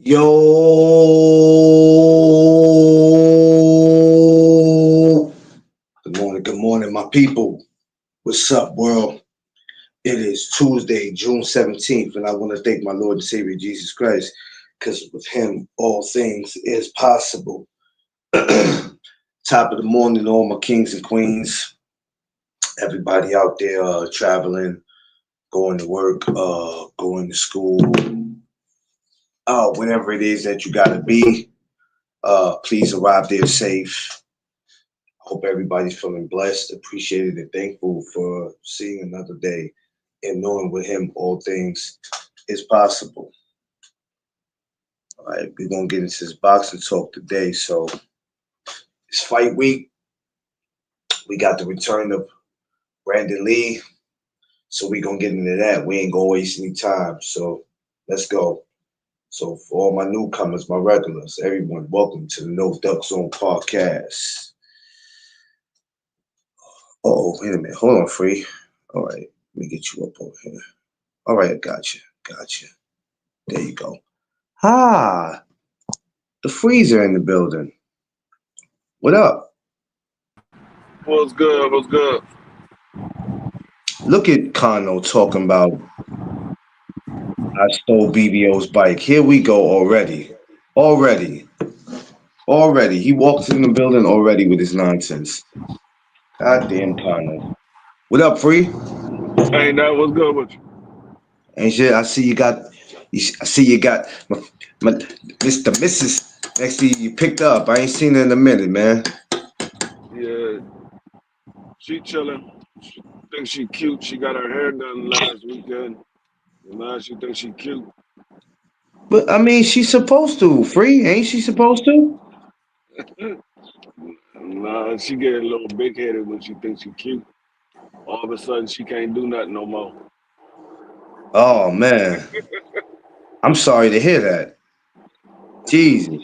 Yo, good morning, my people. What's up, world? It is Tuesday, June 17th, and I want to thank my Lord and Savior Jesus Christ, because with Him, all things is possible. Top of the morning, all my kings and queens, everybody out there traveling, going to work, going to school, whatever it is that you got to be. Please arrive there safe. Hope everybody's feeling blessed, appreciated, and thankful for seeing another day and knowing with Him all things is possible. All right, we're gonna get into this boxing talk today. So it's fight week. We got the return of Brandon Lee. So we're gonna get into that. We ain't gonna waste any time. So let's go. So for all my newcomers, my regulars, everyone, welcome to the No Duck Zone podcast. Oh, wait a minute. Hold on, free. All right, let me get you up over here. All right, gotcha. Gotcha. There you go. Ah, the freezer in the building. What up? What's good? What's good? Look at Kano talking about I stole BBO's bike. Here we go already. Already. Already. He walked in the building already with his nonsense. God damn Kano. What up, free? Ain't that what's good with you? Ain't shit. I see you got my Mr. Mrs. Next to you picked up. I ain't seen her in a minute, man. Yeah, she chilling. She thinks she cute. She got her hair done last weekend. And now she thinks she cute. But I mean, she's supposed to. Free, ain't she supposed to? Nah, she get a little big headed when she thinks she cute. All of a sudden, she can't do nothing no more. Oh man, I'm sorry to hear that. Jesus,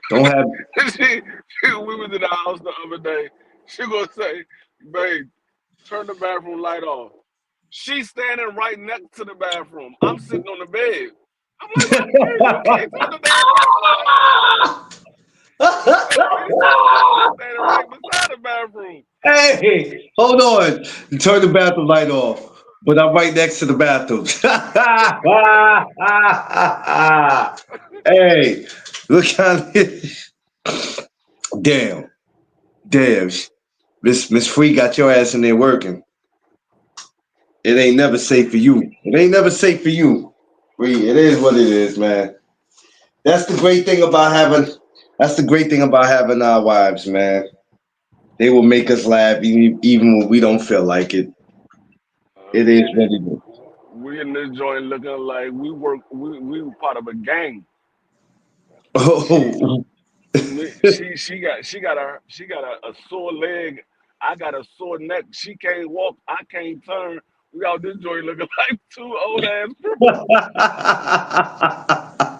don't have. We was in the house the other day. She gonna say, "Babe, turn the bathroom light off." She's standing right next to the bathroom. I'm sitting on the bed. I'm like, "Well, babe, you can't turn the damn light off." She's standing right beside the bathroom. Hey, hold on. Turn the bathroom light off, but I'm right next to the bathroom. Hey, look how. Damn, damn. Miss Free got your ass in there working. It ain't never safe for you. It ain't never safe for you. Free. It is what it is, man. That's the great thing about having. That's the great thing about having our wives, man. They will make us laugh even when we don't feel like it. It is what it is. We in this joint looking like we work. We were part of a gang. She Oh, she got a sore leg. I got a sore neck. She can't walk. I can't turn. We out this joint looking like two old ass cripples. I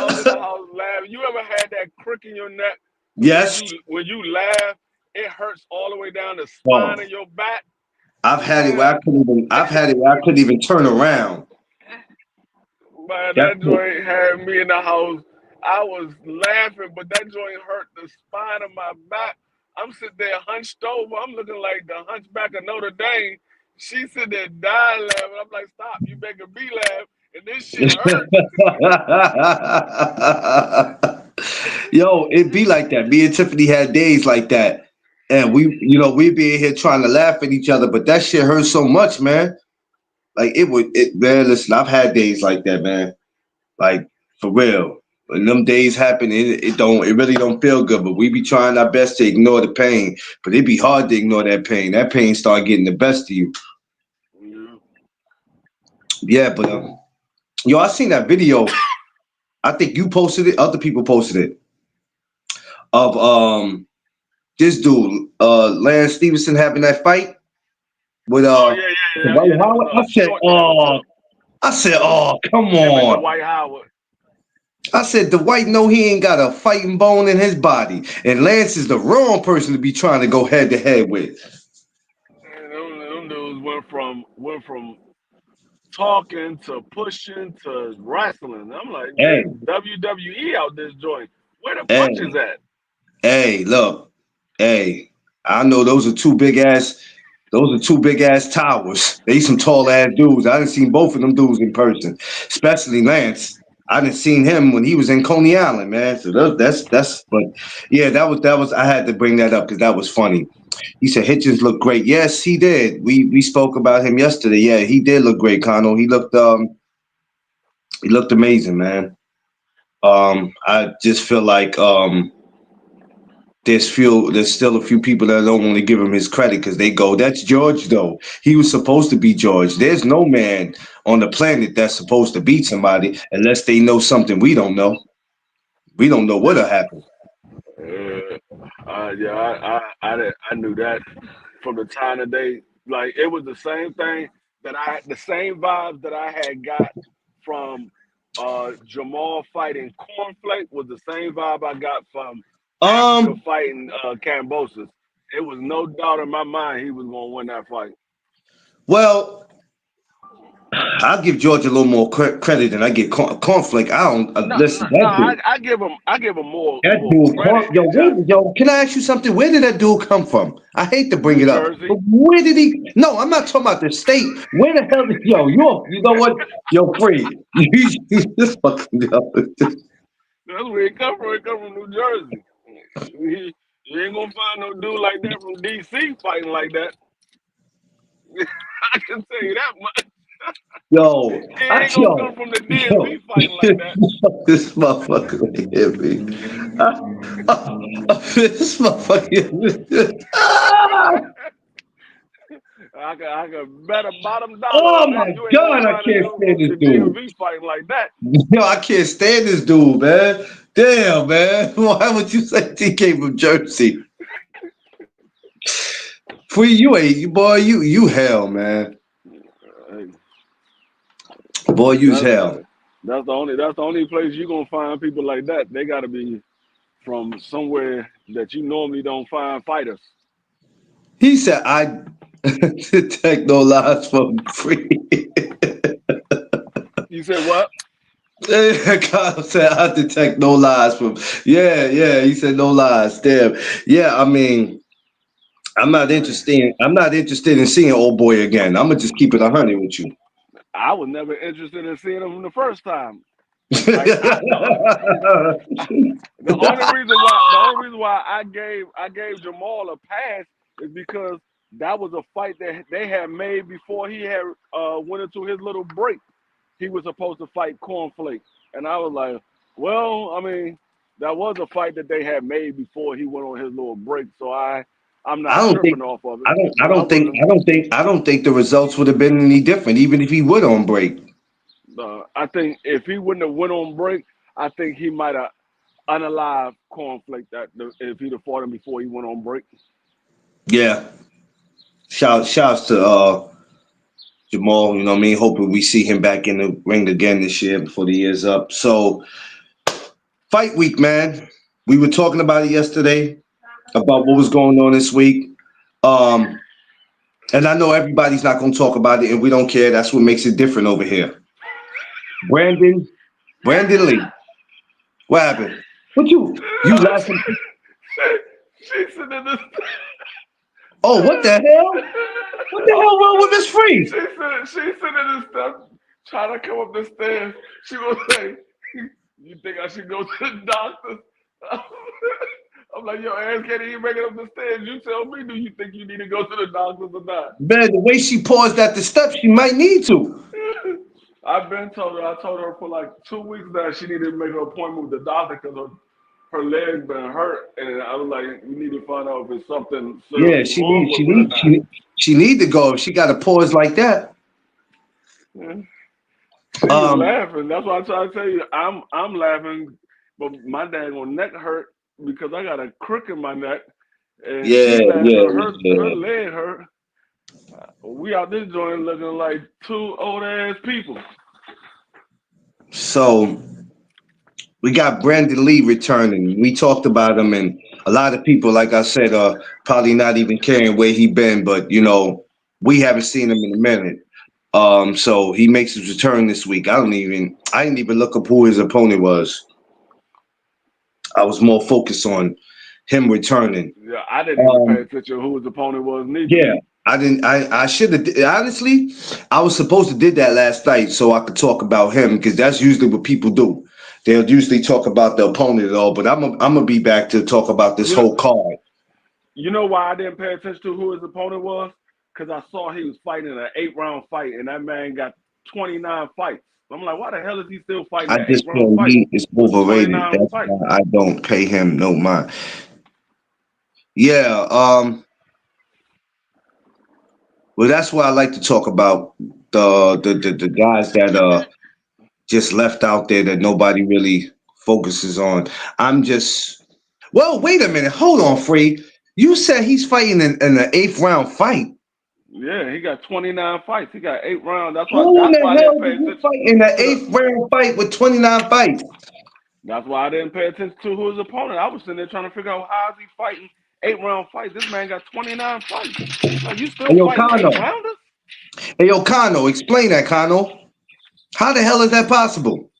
was in the house laughing. You ever had that crick in your neck? So when yes. you laugh, it hurts all the way down the Oh, spine of your back. I've had it where I Man, couldn't even. I've had it where I couldn't even turn around. man, That's that it. joint had me in the house. I was laughing, but that joint hurt the spine of my back. I'm sitting there hunched over. I'm looking like the hunchback of Notre Dame. She sitting there dying laughing. I'm like, stop, you making me laugh. And this shit hurt. Yo, it be like that. Me and Tiffany had days like that, and we be in here trying to laugh at each other, but that shit hurts so much, man. Like it would. Man, listen, I've had days like that, man. Like for real. When them days happen, it really don't feel good. But we be trying our best to ignore the pain. But it be hard to ignore that pain. That pain start getting the best of you. Yeah. Yeah, but yo, I seen that video. I think you posted it. Other people posted it of this dude, Lance Stevenson having that fight with Oh yeah, yeah, yeah, Dwight yeah. That was Howard. a short Oh, amateur. I said, Him and oh, come him and on. Dwight Howard. I said, Dwight know he ain't got a fighting bone in his body, and Lance is the wrong person to be trying to go head to head with. And them dudes went from talking to pushing to wrestling. I'm like, Hey, this WWE out this joint. Where the punches hey, at? hey, look, hey, I know those are two big ass towers. They some tall ass dudes. I didn't seen both of them dudes in person, especially Lance. I didn't seen him when he was in Coney Island, man. So but yeah, that was I had to bring that up because that was funny. He said Hitchens looked great. Yes, he did. We spoke about him yesterday. Yeah, he did look great, Connell. He looked amazing, man. I just feel like there's still a few people that don't want to give him his credit because they go, that's George though. He was supposed to be George. There's no man on the planet that's supposed to beat somebody unless they know something we don't know. We don't know what'll happen. Uh, yeah, I knew that from the time that they like it was the same thing the same vibes that I had got from Jamal fighting Cornflake was the same vibe I got from Africa Um, fighting Cambosis. It was no doubt in my mind he was gonna win that fight. well, I'll give George a little more credit than I get Cornflake. I don't No, listen. no, no, That dude, I give him that more dude, credit. yo, It just yo, can I ask you something? Where did that dude come from? I hate to bring New it up, but Jersey. where did he? No, I'm not talking about the state. Where the hell did you know what? Yo, free. You just fucking That's where it come from. It come from New Jersey. You ain't gonna find no dude like that from DC fighting like that. I can tell you that much. yo, He ain't gonna come from the yo, DMV fighting like that. this motherfucker right here, me. This motherfucker. I can bet a bottom dollar Oh on my that. You ain't gonna god, I find a can't dude stand from this the dude. DMV fighting like that. Yo, I can't stand this dude, man. Damn, man. Why would you say he came from Jersey? Free, you ain't, boy. You hell, man. Hey, Boy, you's that's hell. that's the only place you gonna find people like that. They gotta be from somewhere that you normally don't find fighters. He said, "I detect no lies from free." You said what? Kyle said, "I detect no lies from." Yeah, yeah. He said no lies. Damn. Yeah. I mean, I'm not Man, interested. I'm not interested in seeing old boy again. I'm gonna just keep it 100 with you. I was never interested in seeing him the first time. Like the only reason why I gave Jamal a pass is because that was a fight that they had made before he had went into his little break. He was supposed to fight Cornflake, and I was like, well, I mean, that was a fight that they had made before he went on his little break, so I'm I not don't think tripping off of it. I don't I But I don't think wasn't. I don't think the results would have been any different, even if he would on break. I think if he wouldn't have went on break, I think he might have unalive Cornflake that if he'd have fought him before he went on break. Yeah. Shouts to Jamal, you know what I mean? Hoping we see him back in the ring again this year before the year's up. So fight week, man. We were talking about it yesterday, about what was going on this week. Um, and I know everybody's not gonna talk about it, and we don't care. That's what makes it different over here. Brandon, Brandon Lee. What happened? What you laughing? She said this. Oh, what the hell? What the hell wrong with Miss Free? She said in this stuff, trying to come up the stairs. She was say, "You think I should go to the doctor?" I'm like, "Your ass can't even make it up the stairs. You tell me, do you think you need to go to the doctors or not?" Man, the way she paused at the steps, she might need to. I've been told her. I told her for like 2 weeks that she needed to make an appointment with the doctor because her leg been hurt, and I was like, "We need to find out if it's something Yeah, seriously wrong with it or not." she need to go. If she got to pause like that. Yeah. She was Um, laughing. That's why I try to tell you, I'm laughing, but my daggone neck hurt because I got a crook in my neck, and yeah, she laughing. yeah, Her yeah. leg hurt. We out this joint looking like two old ass people. So we got Brandon Lee returning. We talked about him, and a lot of people, like I said, are probably not even caring where he been. But we haven't seen him in a minute. So he makes his return this week. I didn't even look up who his opponent was. I was more focused on him returning. Yeah, I didn't even pay Um, attention who his opponent was neither. yeah, I didn't. I should have. Honestly, I was supposed to did that last night so I could talk about him because that's usually what people do. They'll usually talk about the opponent at all. But I'm gonna be back to talk about this You know, whole card. you know why I didn't pay attention to who his opponent was? Because I saw he was fighting an 8 round fight, and that man got 29 fights. I'm like, why the hell is he still fighting I an eight just round feel fight he is with overrated. 29 That's fights? why I don't pay him no mind. Yeah. Well, that's why I like to talk about the guys that just left out there that nobody really focuses on. I'm just well, wait a minute, hold on, Free. You said he's fighting in an eighth round fight. Yeah, he got 29 fights. He got 8 rounds. That's why. Who in That's the why I didn't hell pay did you attention fight in an to the. eighth round fight with 29 fights? That's why I didn't pay attention to who his opponent. I was sitting there trying to figure out how is he fighting 8 round fights. This man got 29 fights. Like you still Hey yo, fighting eight Kano. rounders? Hey yo, Kano, explain that, Kano. How the hell is that possible?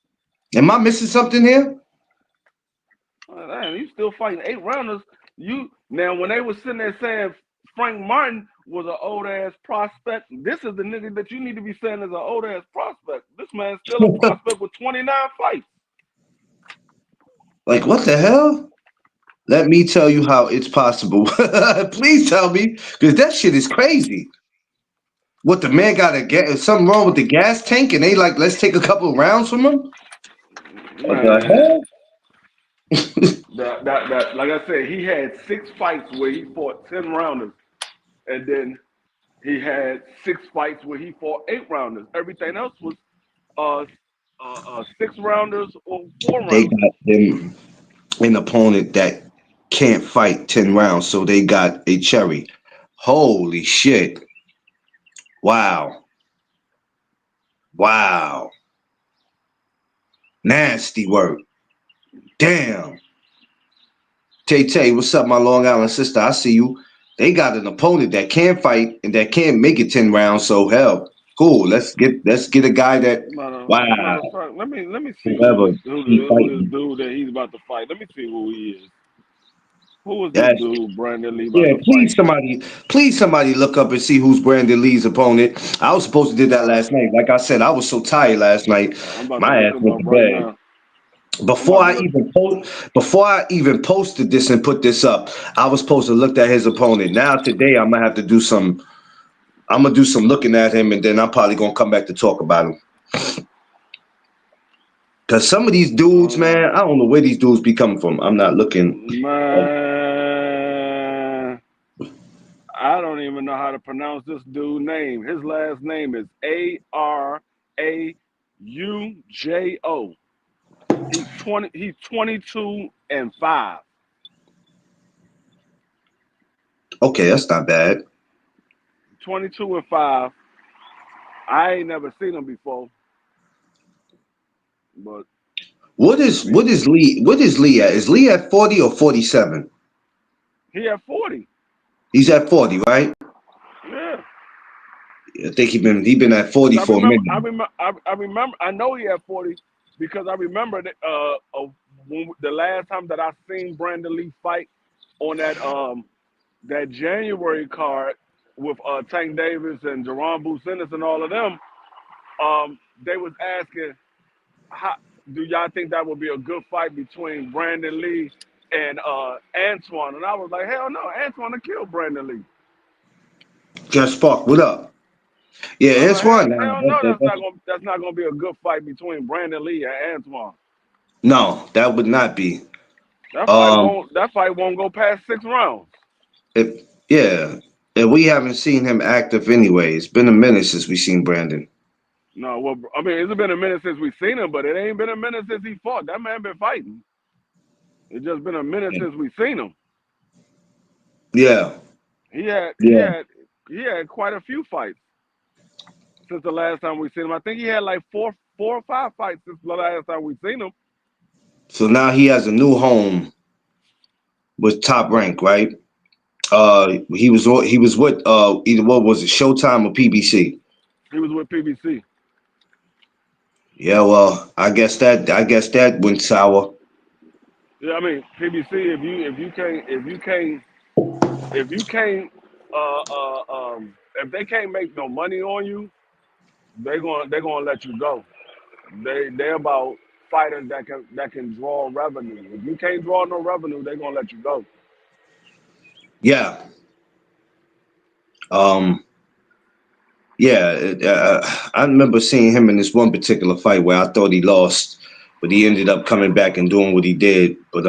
Am I missing something here? Man, you still fighting 8 rounders? You now when they was sitting there saying Frank Martin was an old ass prospect, this is the nigga that you need to be saying is an old ass prospect. This man's still a prospect with 29 fights. Like what the hell? Let me tell you how it's possible. Please tell me, because that shit is crazy. What the man got to get? Is something wrong with the gas tank? And they like, let's take a couple of rounds from him. What Man, the hell? that like I said, he had 6 fights where he fought 10 rounders, and then he had 6 fights where he fought 8 rounders. Everything else was 6 rounders or four They rounders. got them an opponent that can't fight 10 rounds, so they got a cherry. Holy shit! Wow, wow, nasty work. Damn. Tay Tay, what's up, my Long Island sister? I see you. They got an opponent that can fight and that can't make it 10 rounds. So hell, cool. Let's get a guy that wow, Matter of fact, let me see whoever he who this fighting. dude that he's about to fight. Let me see who he is. Who is this That's dude Brandon Lee about yeah. to fight? Please somebody look up and see who's Brandon Lee's opponent. I was supposed to do that Uh, last night. Like I said, I was so tired last night. I'm about to My look ass him went up to right bed. now. I'm Before about to I look. even before I even posted this and put this up, I was supposed to look at his opponent. Now today I'm gonna have to do some. I'm gonna do some looking at him, and then I'm probably gonna come back to talk about him. Cause some of these dudes, man, I don't know where these dudes be coming from. I'm not looking. Man, I don't even know how to pronounce this dude's name. His last name is Araujo. He's 20. He's 22-5. Okay, that's not bad. 22-5. I ain't never seen him before, but What I is mean, what is Lee? What is Lee at? Is Lee at 40 or 47? he had 40. He's at 40, right? Yeah, I think he been at because 40 for a minute. I remember. I know he had 40 because I remember that the last time that I seen Brandon Lee fight on that January card with Tank Davis and Jerron Bucenis and all of them. They was asking, how do y'all think that would be a good fight between Brandon Lee and Antoine? And I was like, hell no, Antoine will kill Brandon Lee. Just fuck. What up? Yeah, I'm it's like, one. hell no, that's not gonna be a good fight between Brandon Lee and Antoine. No, that would not be. That fight Um, won't that fight won't go past 6 rounds. if yeah, and we haven't seen him active anyway. It's been a minute since we seen Brandon. No, well, I mean, it's been a minute since we've seen him, but it ain't been a minute since he fought. That man been fighting. It's just been a minute since we've seen him. Yeah, He had he yeah. had he had quite a few fights since the last time we seen him. I think he had like four or five fights since the last time we seen him. So now he has a new home with Top Rank, right? He was with either what was it, Showtime or PBC? He was with PBC. Yeah, well, I guess that went sour. Yeah, I mean PBC. If you can't if they can't make no money on you, they're gonna let you go. They're about fighters that can draw revenue. If you can't draw no revenue, they're gonna let you go. Yeah. Um. Yeah. I remember seeing him in this one particular fight where I thought he lost, but he ended up coming back and doing what he did. But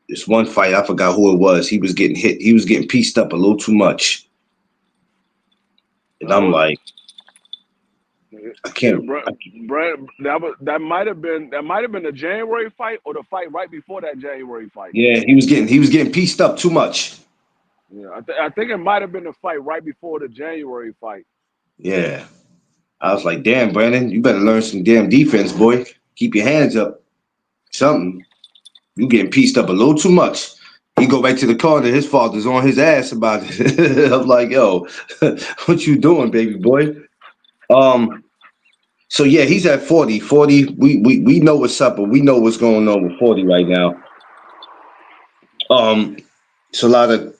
this one fight, I forgot who it was. He was getting hit. He was getting pieced up a little too much, and That I'm was like, I yeah, can't. that might have been the January fight or the fight right before that January fight. Yeah, he was getting pieced up too much. Yeah, I think it might have been the fight right before the January fight. Yeah. I was like, damn, Brandon, you better learn some damn defense, boy. Keep your hands up. Something. You getting pieced up a little too much. He go back to the corner. His father's on his ass about it. I'm like, yo, what you doing, baby boy? Um. So yeah, he's at 40. 40. We know what's up, but we know what's going on with 40 right now. Um. It's a lot of.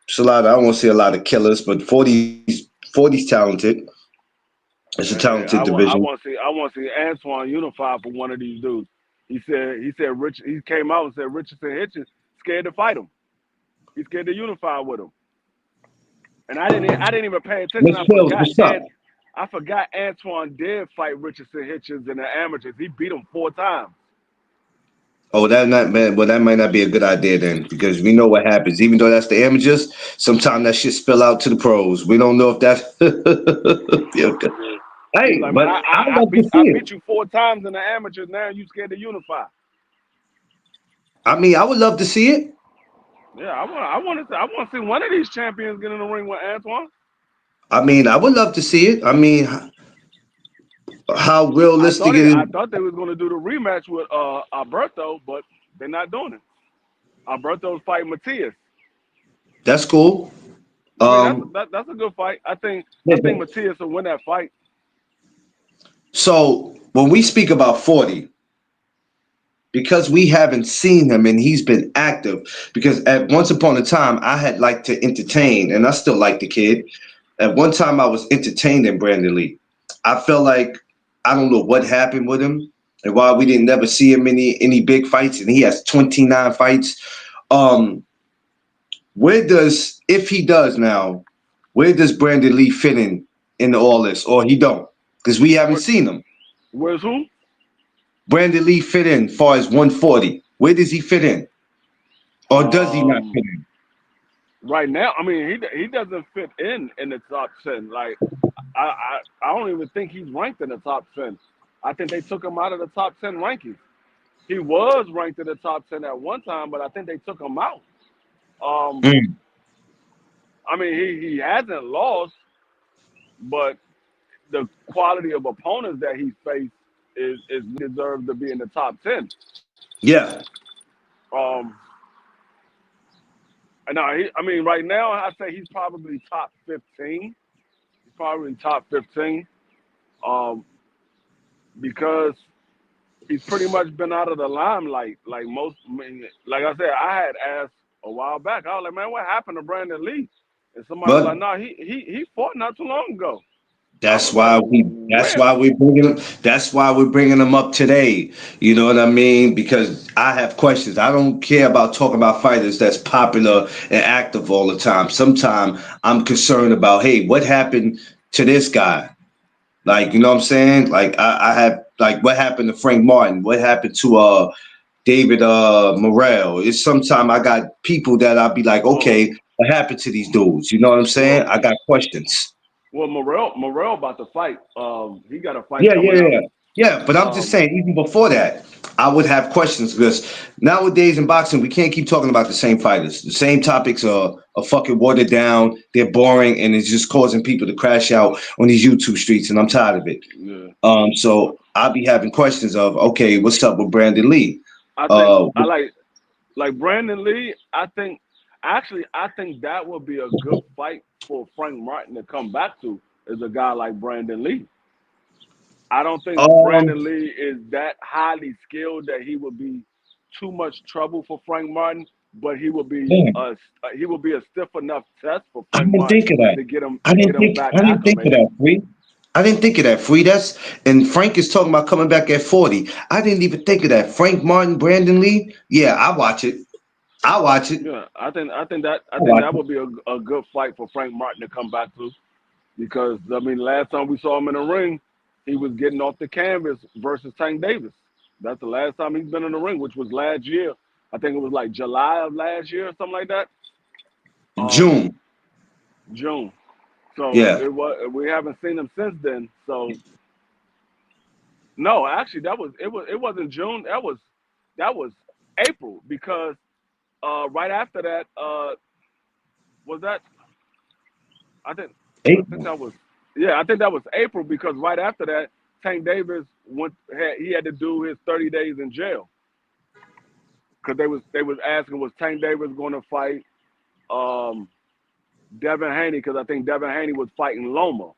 It's a lot of. I won't say a lot of killers, but 40's talented. It's a Hey, talented I want I division. want to see I want to see Antoine unified for one of these dudes. He said Rich. He came out and said Richardson Hitchens scared to fight him. He's scared to unify with him. And I didn't even pay attention. Miss Pills, what's up? I forgot Antoine did fight Richardson Hitchens in the amateurs. He beat him 4 times. Oh, that not man. Well, that might not be a good idea then, because we know what happens. Even though that's the amateurs, sometimes that shit spill out to the pros. We don't know if that. Yeah, okay. Yeah. He's Hey, like, man, but I would love to I see it. beat you 4 times in the amateurs. Now you scared to unify. I mean, I would love to see it. Yeah, I want to see one of these champions get in the ring with Antoine. I mean, I would love to see it. I mean, how realistic it is. I thought they was gonna do the rematch with Alberto, but they're not doing it. Alberto's fighting Matias. That's cool. I mean Um, that's a good fight. I think listen, Matias will win that fight. so when we speak about 40, because we haven't seen him and he's been active, because at once upon a time I had liked to entertain, and I still like the kid. At one time, I was entertained in Brandon Lee. I felt like I don't know what happened with him and why we didn't never see him any big fights, and he has 29 fights. Um, where does if he does now? Where does Brandon Lee fit in all this, or he don't? Because we haven't What? seen him. Where's who? Brandon Lee fit in far as 140. Where does he fit in, or does he not Um, fit in? right now, I mean he doesn't fit in the top 10. Like I don't even think he's ranked in the top 10. I think they took him out of the top 10 rankings. He was ranked in the top 10 at one time, but I think they took him out. Um, Mm, I mean, he hasn't lost, but the quality of opponents that he's faced is deserved to be in the top 10. yeah, Um, and now I mean, right now I say he's probably top 15. He's probably top 15. Um, because he's pretty much been out of the limelight. Like most, I mean, like I said, I had asked a while back. I was like, man, what happened to Brandon Lee? And somebody was like, but no, he fought not too long ago. I That's was like, why we. That's where? why we're bringing them. That's why we're bringing them up today. You know what I mean? Because I have questions. I don't care about talking about fighters that's popular and active all the time. Sometimes I'm concerned about, hey, what happened to this guy? Like, you know what I'm saying? Like, I have like, what happened to Frank Martin? What happened to David Morrell? It's sometimes I got people that I'll be like, Well, okay, what happened to these dudes? You know what I'm saying? well, I got questions. well, Morrell about to fight. He got a fight Yeah, yeah, coming up. yeah. Yeah, but I'm just Um, saying, even before that, I would have questions because nowadays in boxing, we can't keep talking about the same fighters. The same topics are fucking watered down, they're boring, and it's just causing people to crash out on these YouTube streets, and I'm tired of it. yeah. So I'll be having questions of, okay, what's up with Brandon Lee? I think Uh, I like Brandon Lee. I think Actually, I think that would be a good fight for Frank Martin to come back to is a guy like Brandon Lee. I don't think Um, Brandon Lee is that highly skilled that he would be too much trouble for Frank Martin, but damn, he would be a stiff enough test for I Frank didn't Martin think of that. to get him back I didn't think of acclimated. that, Free. I didn't think of that, Free. That's and Frank is talking about coming back at 40. I didn't even think of that. Frank Martin, Brandon Lee. Yeah, I watch it. I watch it. Yeah, I I think watch that it. would be a good fight for Frank Martin to come back to because I mean last time we saw him in the ring, he was getting off the canvas versus Tank Davis. That's the last time he's been in the ring, which was last year. I think it was like July of last year or something like that. Um, June. June. So Yeah. it was we haven't seen him since then. So no, actually it wasn't June. That was April because right after that was that I think April. that was yeah, I think that was April because right after that, Tank Davis he had to do his 30 days in jail because they was asking was Tank Davis going to fight um, Devin Haney because I think Devin Haney was fighting Loma.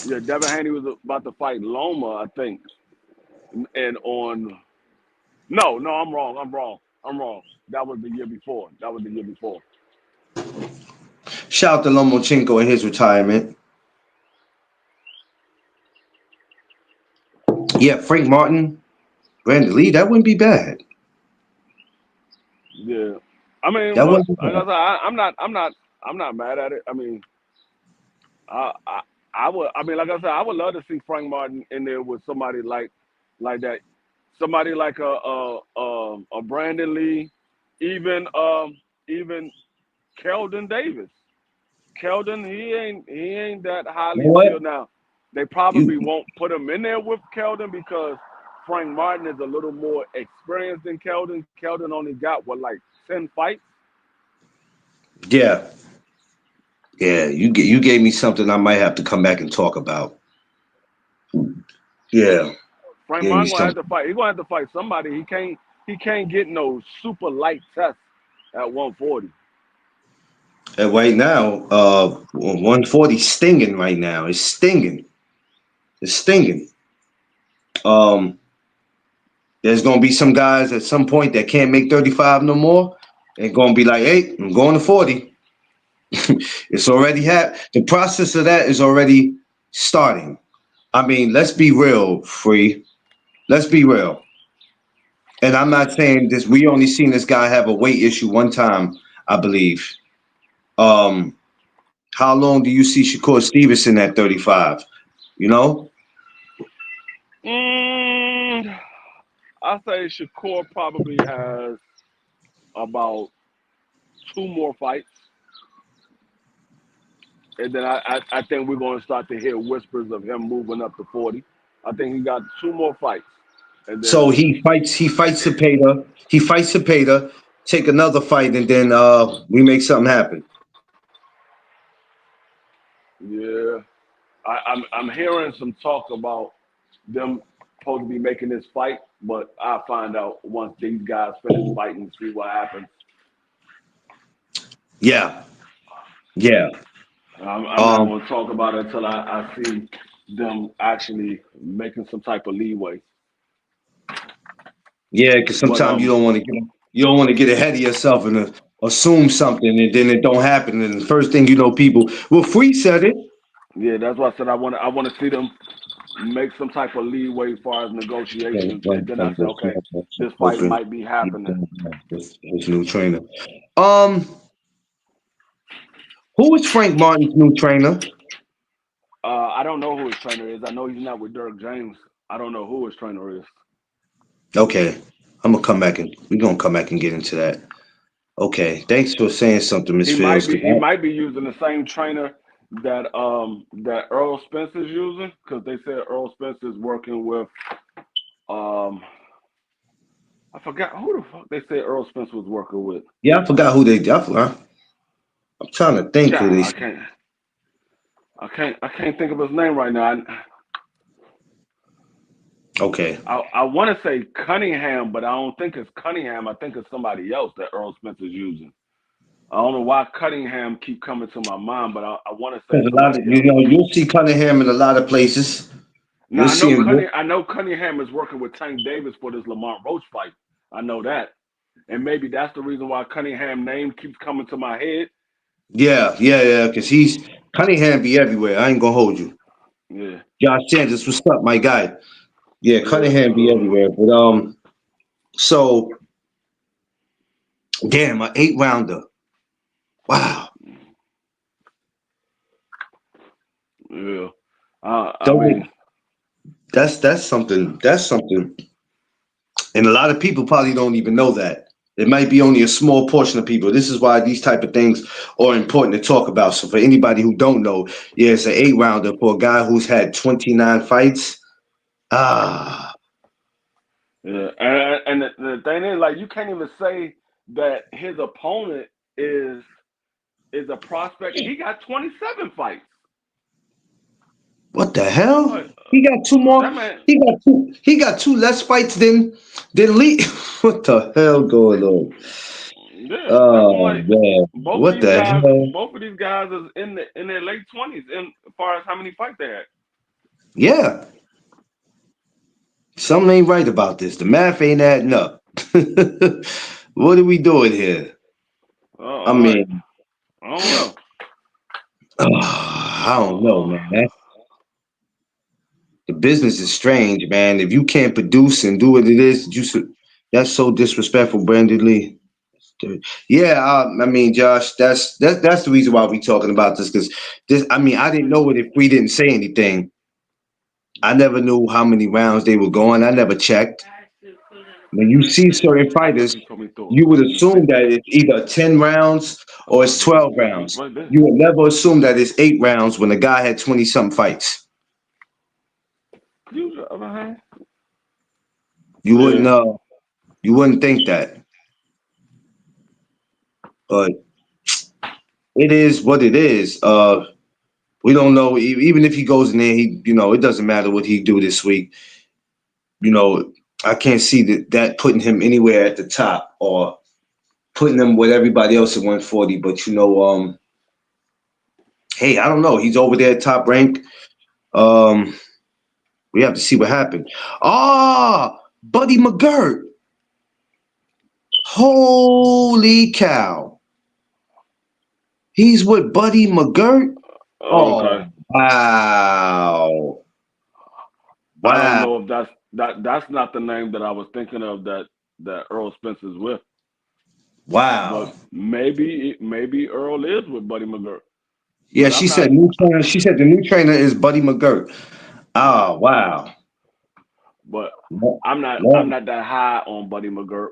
Yeah, Devin Haney was about to fight Loma, I think, and on no, I'm wrong. That was the year before. That was the year before. Shout out to Lomachenko in his retirement. Yeah, Frank Martin, Brandon Lee. That wouldn't be bad. Yeah, I mean, That look, wouldn't be like I bad. said, I'm not mad at it. I mean, I, I, I would, I mean, like I said, I would love to see Frank Martin in there with somebody like that, somebody like a Brandon Lee, even even Keldon Davis. Keldon, he ain't that You know highly what? skilled. Now, they You probably won't put him in there with Keldon because Frank Martin is a little more experienced than Keldon. Keldon only got what like 10 fights. yeah. Yeah, you gave me something I might have to come back and talk about. Yeah, Frank gave me Martin gonna have to something. fight. He gonna have to fight somebody. He can't get no super light test at 140. And right now, 140 stinging right now. It's stinging. It's stinging. Um, there's gonna be some guys at some point that can't make 35 no more. And gonna be like, hey, I'm going to 40. It's already the process of that is already starting. I mean, let's be real, Free. Let's be real. And I'm not saying this. We only seen this guy have a weight issue one time, I believe. Um, how long do you see Shakur Stevenson at 35? You know? Mm, I say Shakur probably has about two more fights, and then I think we're gonna start to hear whispers of him moving up to 40. I think he got two more fights, and So then he fights Cepeda, take another fight, and then we make something happen. yeah, I'm hearing some talk about them supposed to be making this fight, but I'll find out once these guys finish fighting and see what happens. Yeah, yeah. I'm not Um, going to talk about it until I see them actually making some type of leeway. yeah, because But sometimes you don't want to get ahead of yourself and assume something, and then it don't happen. And the first thing you know, people, well, Free said it. yeah, that's why I said I want to see them make some type of leeway as far as negotiations, and then I say, okay, this fight Open might be happening. his new trainer. Um, who is Frank Martin's new trainer? I don't know who his trainer is. I know he's not with Dirk James. I don't know who his trainer is. Okay, we're gonna come back and get into that. Okay, thanks for saying something, Miss Fields. He might be using the same trainer that Earl Spencer's using because they said Earl Spencer's working with um I forgot who the fuck they said Earl Spencer was working with. Yeah, I forgot who they. I'm trying to think who Yeah, they. I can't think of his name right now. Okay, I want to say Cunningham, but I don't think it's Cunningham. I think it's somebody else that Earl Spencer's using. I don't know why Cunningham keep coming to my mind, but I want to say There's a lot of somebody else. you'll see Cunningham in a lot of places. Now You'll see him. I know Cunningham is working with Tank Davis for this Lamont Roach fight. I know that, and maybe that's the reason why Cunningham name keeps coming to my head. Yeah. Because he's Cunningham be everywhere. I ain't gonna hold you. Yeah, Josh Sanders, what's up, my guy? Yeah, yeah. Cunningham be everywhere. But so damn, an 8 rounder. Wow. Yeah. I Don't mean, that's something. That's something. And a lot of people probably don't even know that. It might be only a small portion of people. This is why these type of things are important to talk about. So for anybody who don't know, yeah, it's an 8 rounder for a guy who's had 29 fights. Ah, yeah. And the thing is, like, you can't even say that his opponent is is a prospect. He got 27 fights. what the hell? Like He got two more. that man. He got two less fights than Lee. What the hell going on? Yeah, that's what I'm Oh like. man, what the hell? Both of these guys is in their late 20s. In as far as how many fights they had. Yeah, something ain't right about this. The math ain't adding up. What are we doing here? I I'm like, mean, I don't know. I don't know, Uh, man. The business is strange, man. If you can't produce and do what it is, that's so disrespectful, Brandon Lee. Yeah, I mean, Josh, that's the reason why we talking about this because this. I mean, I didn't know it if we didn't say anything. I never knew how many rounds they were going. I never checked. When you see certain I thought fighters, you told me to throw you would in the assume sink. that it's either 10 rounds I or thought it's this was 12 rounds. right there. You would never assume that it's 8 rounds when the guy had 20 something fights. You the other hand. You wouldn't Yeah. uh you wouldn't think that. But it is what it is. We don't know. Even if he goes in there, it doesn't matter what he do this week. You know, I can't see that putting him anywhere at the top or putting him with everybody else at 140. But hey, I don't know. He's over there at top rank. Um, we have to see what happened. Ah, Buddy McGirt. Holy cow. He's with Buddy McGirt. Okay. Oh, wow. I don't Wow. know if that's not the name that I was thinking of that Earl Spencer's with, but Wow. maybe Earl is with Buddy McGirt. Yeah, But she I'm said not. new trainer. She said the new trainer is Buddy McGirt. Yeah. Oh, wow. But Well, I'm well, not that high on Buddy McGirt.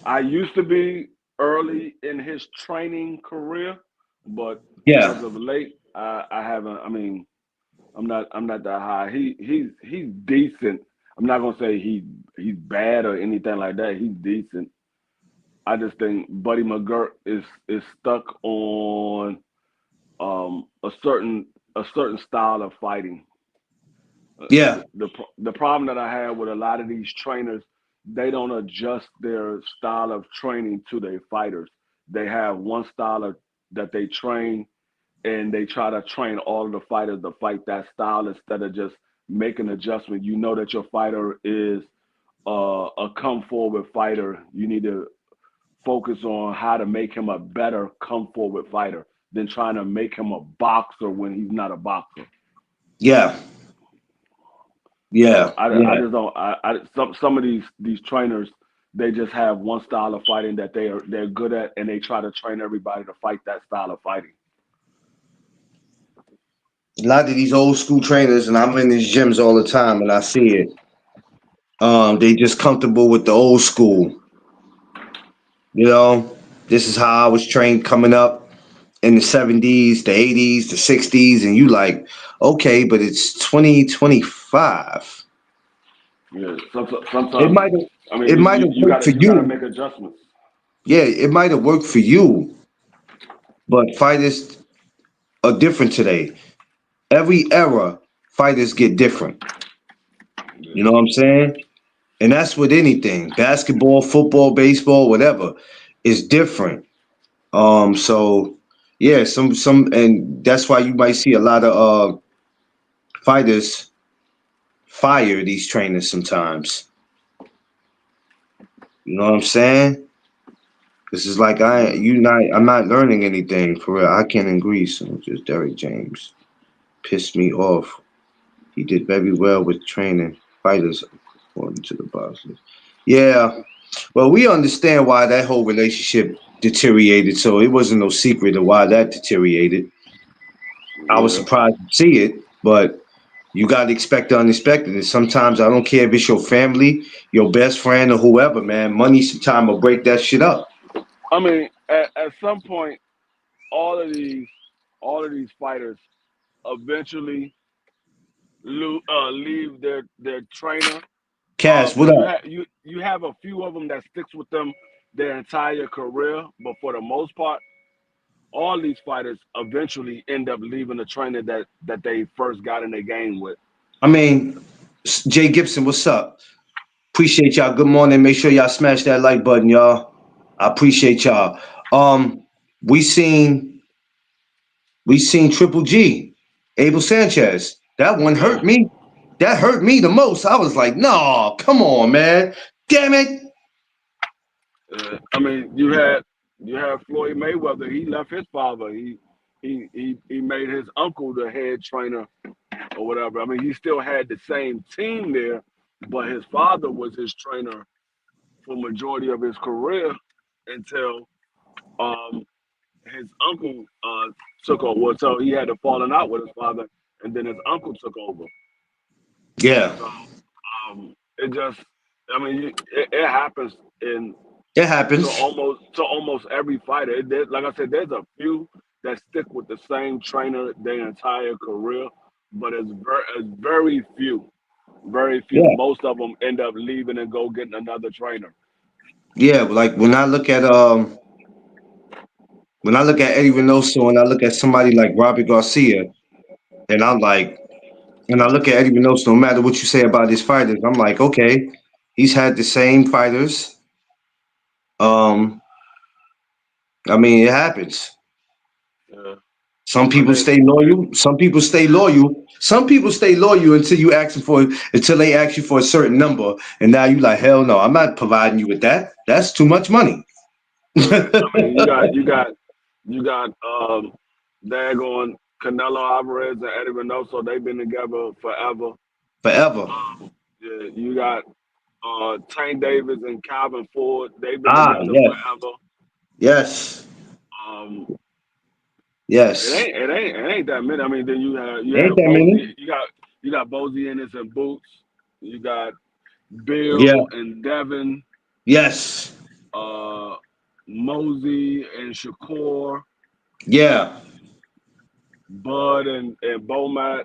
I used to be early in his training career, but yeah. as of late, I haven't. I mean, I'm not that high. He's decent. I'm not gonna say he's bad or anything like that. He's decent. I just think Buddy McGirt is stuck on a certain style of fighting. Yeah. The problem that I have with a lot of these trainers, they don't adjust their style of training to their fighters. They have one style that they train, and they try to train all of the fighters to fight that style instead of just making adjustment. You know that your fighter is a come forward fighter. You need to focus on how to make him a better come forward fighter than trying to make him a boxer when he's not a boxer. Yeah. So Yeah. I Yeah. just don't some of these trainers, they just have one style of fighting that they're good at, and they try to train everybody to fight that style of fighting. A lot of these old school trainers, and I'm in these gyms all the time, and I see it. They just comfortable with the old school. You know, this is how I was trained coming up in the 70s, the 80s, the 60s, and you like, okay, but it's 2025. Yeah, It sometimes might have I mean it might have worked for you gotta you. make adjustments. Yeah, it might have worked for you, but fighters are different today. Every era, fighters get different. Yeah, You know what I'm saying? And that's with anything, basketball, football, baseball, whatever. is different. So yeah, and that's why you might see a lot of fighters fire these trainers sometimes. You know what I'm saying? This is like I'm not learning anything for real. I can't agree. So just Derek James pissed me off. He did very well with training fighters according to the bosses. Yeah, well, we understand why that whole relationship deteriorated. So it wasn't no secret of why that deteriorated. I was Yeah. surprised to see it, but you got to expect the unexpected. And sometimes I don't care if it's your family, your best friend, or whoever, man. Money sometimes will break that shit up. I mean, at some point, all of these, all of these fighters eventually leave their trainer. Cass, what But up? you have a few of them that sticks with them their entire career. But for the most part, all these fighters eventually end up leaving the trainer that they first got in the game with. I mean, Jay Gibson, what's up? Appreciate y'all. Good morning. Make sure y'all smash that like button, y'all. I appreciate y'all. Um, we seen we seen Triple G, Abel Sanchez. That one Yeah. hurt me. That hurt me the most. I was like, no, come on, man. Damn it. I mean, you had Floyd Mayweather. He left his father. He made his uncle the head trainer or whatever. I mean, he still had the same team there, but his father was his trainer for majority of his career until um, his uncle took over. Well, so he had a falling out with his father, and then his uncle took over. Yeah, So it just, I mean, it happens in it to happens. almost every fighter. Like I said, there's a few that stick with the same trainer their entire career, but it's very few, very few. Yeah, Most of them end up leaving and go getting another trainer. yeah. Like when I look at Eddie Reynoso and I look at somebody like Robbie Garcia, and I'm like, and I look at Eddie Reynoso, no matter what you say about his fighters, I'm like, okay, he's had the same fighters. Um, I mean, it happens. Yeah. Some I people think stay loyal. Some people stay loyal. Some people stay loyal until they ask you for a certain number, and now you like, hell no, I'm not providing you with that. That's too much money. I mean, you got daggone Canelo Alvarez and Eddie Reynoso. They've been together forever. Forever. Yeah, you got Tank Davis and Calvin Ford. They've been Ah, together yes, forever. yes, Um, it yes. ain't it ain't it ain't that many. I mean, then you Ain't have that Bozy. many? You got Bozy Ennis and Boots. You got Yeah. Bill and Devin. Yes. Uh, Mosey and Shakur. Yeah. Bud and Bomat.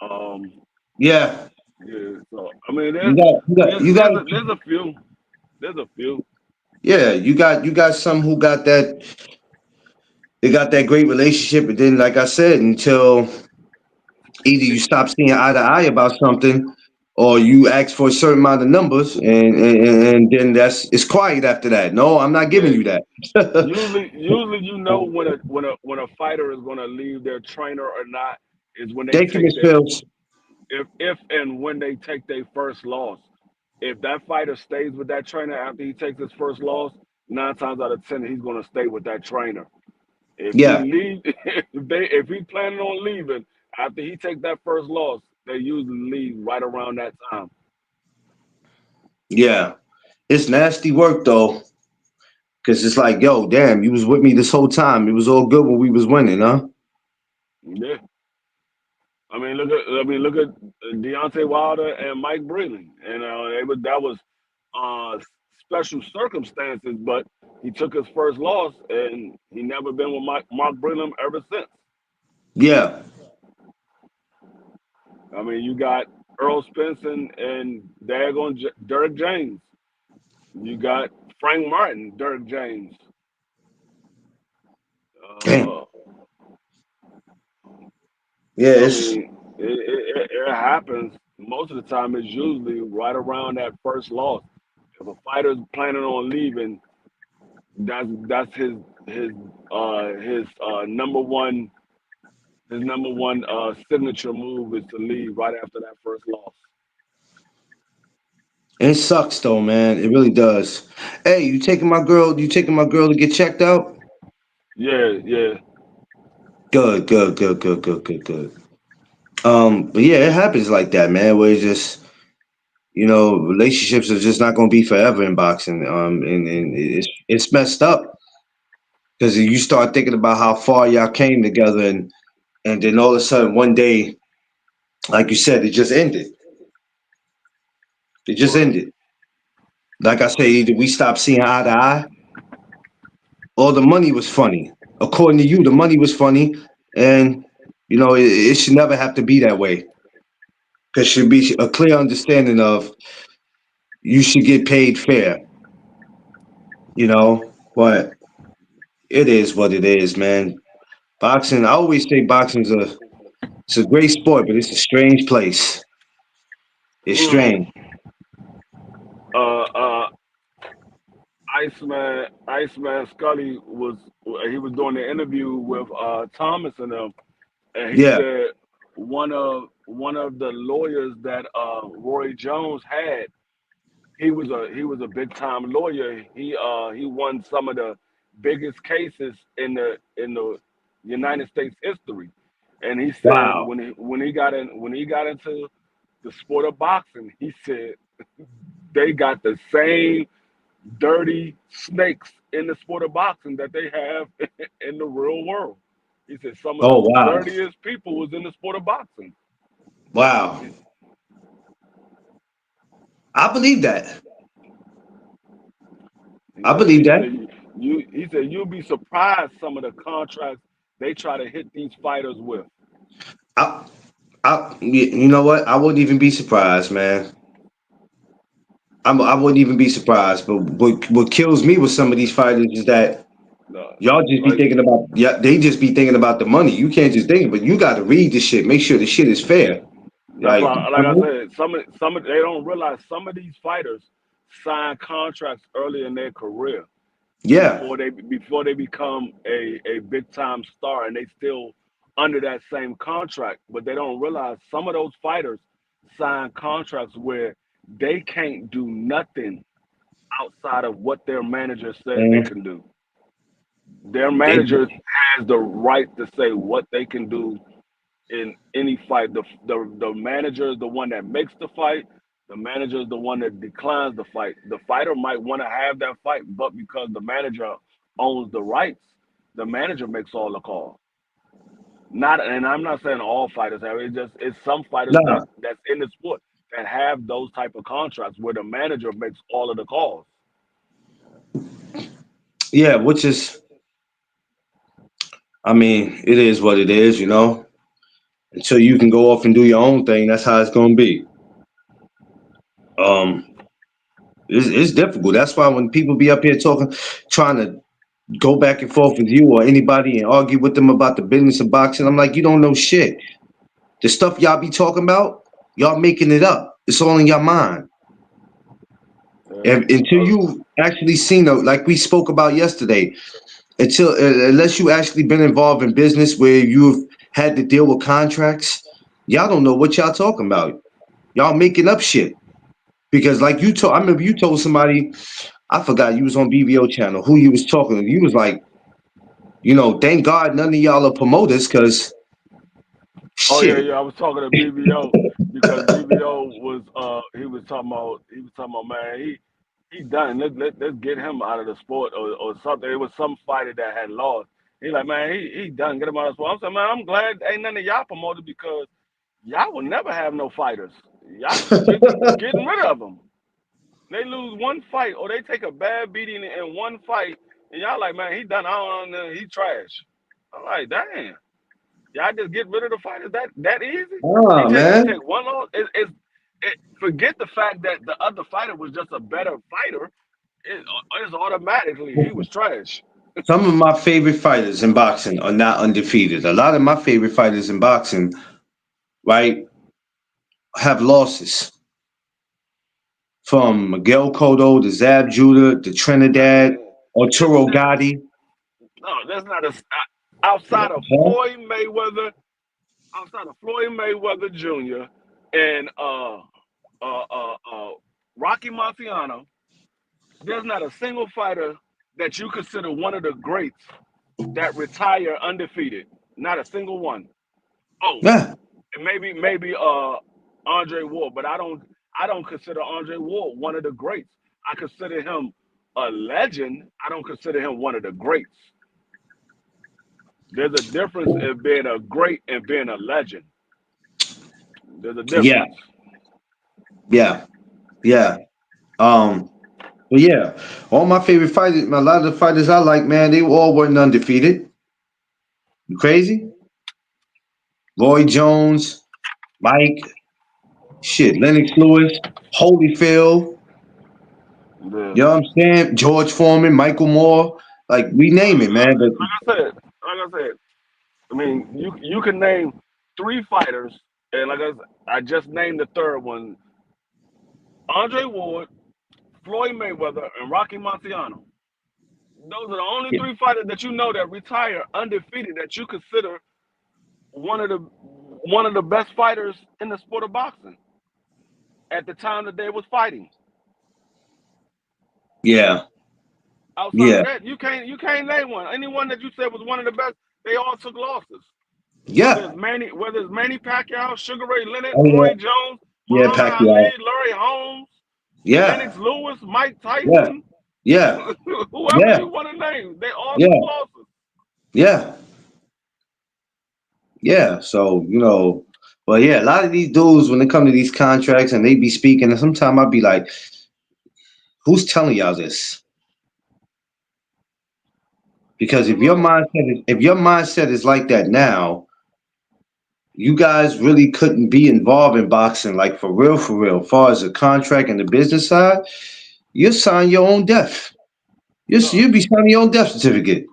Um, Yeah. yeah. So I mean, You there's got. You got. there's You got. there's a, there's a few. There's a few. Yeah. You got. You got some who got that. They got that great relationship, and then, like I said, until either you stop seeing eye to eye about something, or you ask for a certain amount of numbers, and then it's quiet after that. No, I'm not giving Yeah. you that. Usually you know when a fighter is going to leave their trainer or not is when they Thank you, take Miss their Fields. if and when they take their first loss. If that fighter stays with that trainer after he takes his first loss, 9 times out of 10 he's going to stay with that trainer. If he Yeah, leave, if he planning on leaving after he take that first loss, they usually leave right around that time. yeah. It's nasty work though, because it's like, yo, damn, you was with me this whole time. It was all good when we was winning, huh? Yeah, I mean look at Deontay Wilder and Mike Breeden, and that was uh, special circumstances, but he took his first loss, and he never been with Mark Breeden ever since. Yeah, I mean, you got Earl Spence and daggone Derek James. You got Frank Martin, Derek James. damn. Uh, Yeah, I it's mean, it happens most of the time. It's usually right around that first loss. If a fighter's planning on leaving, That's his number one signature move is to leave right after that first loss. It sucks though, man. It really does. Hey, you taking my girl? You taking my girl to get checked out? Yeah, yeah. Good, good, good, good, good, good, good. But yeah, it happens like that, man. Where it's just relationships are just not going to be forever in boxing. And it's messed up because you start thinking about how far y'all came together, and then all of a sudden one day, like you said, it just ended. It just Word. ended. Like I said, either we stopped seeing eye to eye, or the money was funny. According to you, the money was funny, and it should never have to be that way. There should be a clear understanding of you should get paid fair, but it is what it is, man. Boxing, I always say boxing's it's a great sport, but it's a strange place. It's Mm. strange. Uh, uh, Iceman Scully was doing the interview with Thomas and them, and he Yeah. said one of the lawyers that Roy Jones had. He was a big time lawyer. He won some of the biggest cases in the United States history, and he said Wow. when he got into the sport of boxing, he said they got the same dirty snakes in the sport of boxing that they have in the real world. He said some of the Oh wow. dirtiest people was in the sport of boxing. Wow. I believe that. He I said believe he that. said you'll be surprised some of the contracts they try to hit these fighters with. I, you know what? I wouldn't even be surprised, man. I wouldn't even be surprised. But what kills me with some of these fighters is that y'all just be Like thinking about, yeah, they just be thinking about the money. You can't just think, but you got to read the shit. Make sure the shit is fair. that's Like, why, like I said, some of they don't realize some of these fighters sign contracts early in their career yeah, before they become a big time star, and they still under that same contract. But they don't realize some of those fighters sign contracts where they can't do nothing outside of what their manager says they man, can do. Their they, manager has the right to say what they can do in any fight. The manager is the one that makes the fight. The manager is the one that declines the fight. The fighter might want to have that fight, but because the manager owns the rights, the manager makes all the calls. Not, and I'm not saying all fighters have. It's some fighters nah, that's in the sport that have those type of contracts where the manager makes all of the calls. yeah, which is, I mean, it is what it is, Until you can go off and do your own thing, that's how it's gonna be. Um, it's difficult. That's why when people be up here talking, trying to go back and forth with you or anybody and argue with them about the business of boxing, I'm like, you don't know shit. The stuff y'all be talking about, y'all making it up. It's all in your mind. Yeah. And until you actually seen it, like we spoke about yesterday, unless you actually been involved in business where you've had to deal with contracts, y'all don't know what y'all talking about. Y'all making up shit. Because like you told, I remember you told somebody, I forgot you was on BBO channel, who you was talking to. You was like, thank God none of y'all are promoters, cause Oh yeah, shit. yeah. I was talking to BBO because BBO he was talking about man he done. Let's get him out of the sport or something. It was some fighter that had lost. He like man he done. Get him out of the sport. I'm saying man I'm glad ain't none of y'all promoted because y'all will never have no fighters. Y'all too busy getting rid of them. They lose one fight or they take a bad beating in one fight and y'all like man he done. I don't know he trash. I'm like damn. Y'all just get rid of the fighters that easy? He Ah, take he man. take one loss. Forget the fact that the other fighter was just a better fighter. It's automatically he was trash. Some of my favorite fighters in boxing are not undefeated. A lot of my favorite fighters in boxing, right, have losses. From Miguel Cotto to Zab Judah to Man, Trinidad. Arturo Gotti. No, that's not a outside of Huh? Floyd Mayweather, Jr. and uh, uh, uh, Rocky Marciano. There's not a single fighter that you consider one of the greats that retire undefeated. Not a single one. Oh, Yeah, maybe Andre Ward, but I don't consider Andre Ward one of the greats. I consider him a legend. I don't consider him one of the greats. There's a difference in being a great and being a legend. There's a yeah, difference. yeah, yeah. Um, but yeah, all my favorite fighters, a lot of the fighters I like, man, they all weren't undefeated. You crazy? Roy Jones, Mike, shit, Lennox Lewis, Holyfield. Yeah. You know what I'm saying? George Foreman, Michael Moore, like we name it, man. But Like I said, I mean, you can name three fighters, and I just named the third one: Andre Ward, Floyd Mayweather, and Rocky Marciano. Those are the only three fighters that you know that retire undefeated that you consider one of the best fighters in the sport of boxing at the time that they was fighting. yeah, Outside yeah, of that, you can't name one. Anyone that you said was one of the best, they all took losses. Whether yeah. it's Manny Pacquiao, Sugar Ray Leonard, Oh Roy yeah, Jones, yeah, Muhammad Ali, Pacquiao. Larry Holmes, Yeah, Lennox Lewis, Mike yeah, Tyson, yeah, whoever yeah, you want to name, they all took yeah, losses. yeah, yeah. So but yeah, a lot of these dudes when it come to these contracts and they be speaking, and sometimes I'll be like, who's telling y'all this? Because if your Look, mindset is like that now, you guys really couldn't be involved in boxing like for real. As far as the contract and the business side, you sign your own death. look. You'll be signing your own death certificate.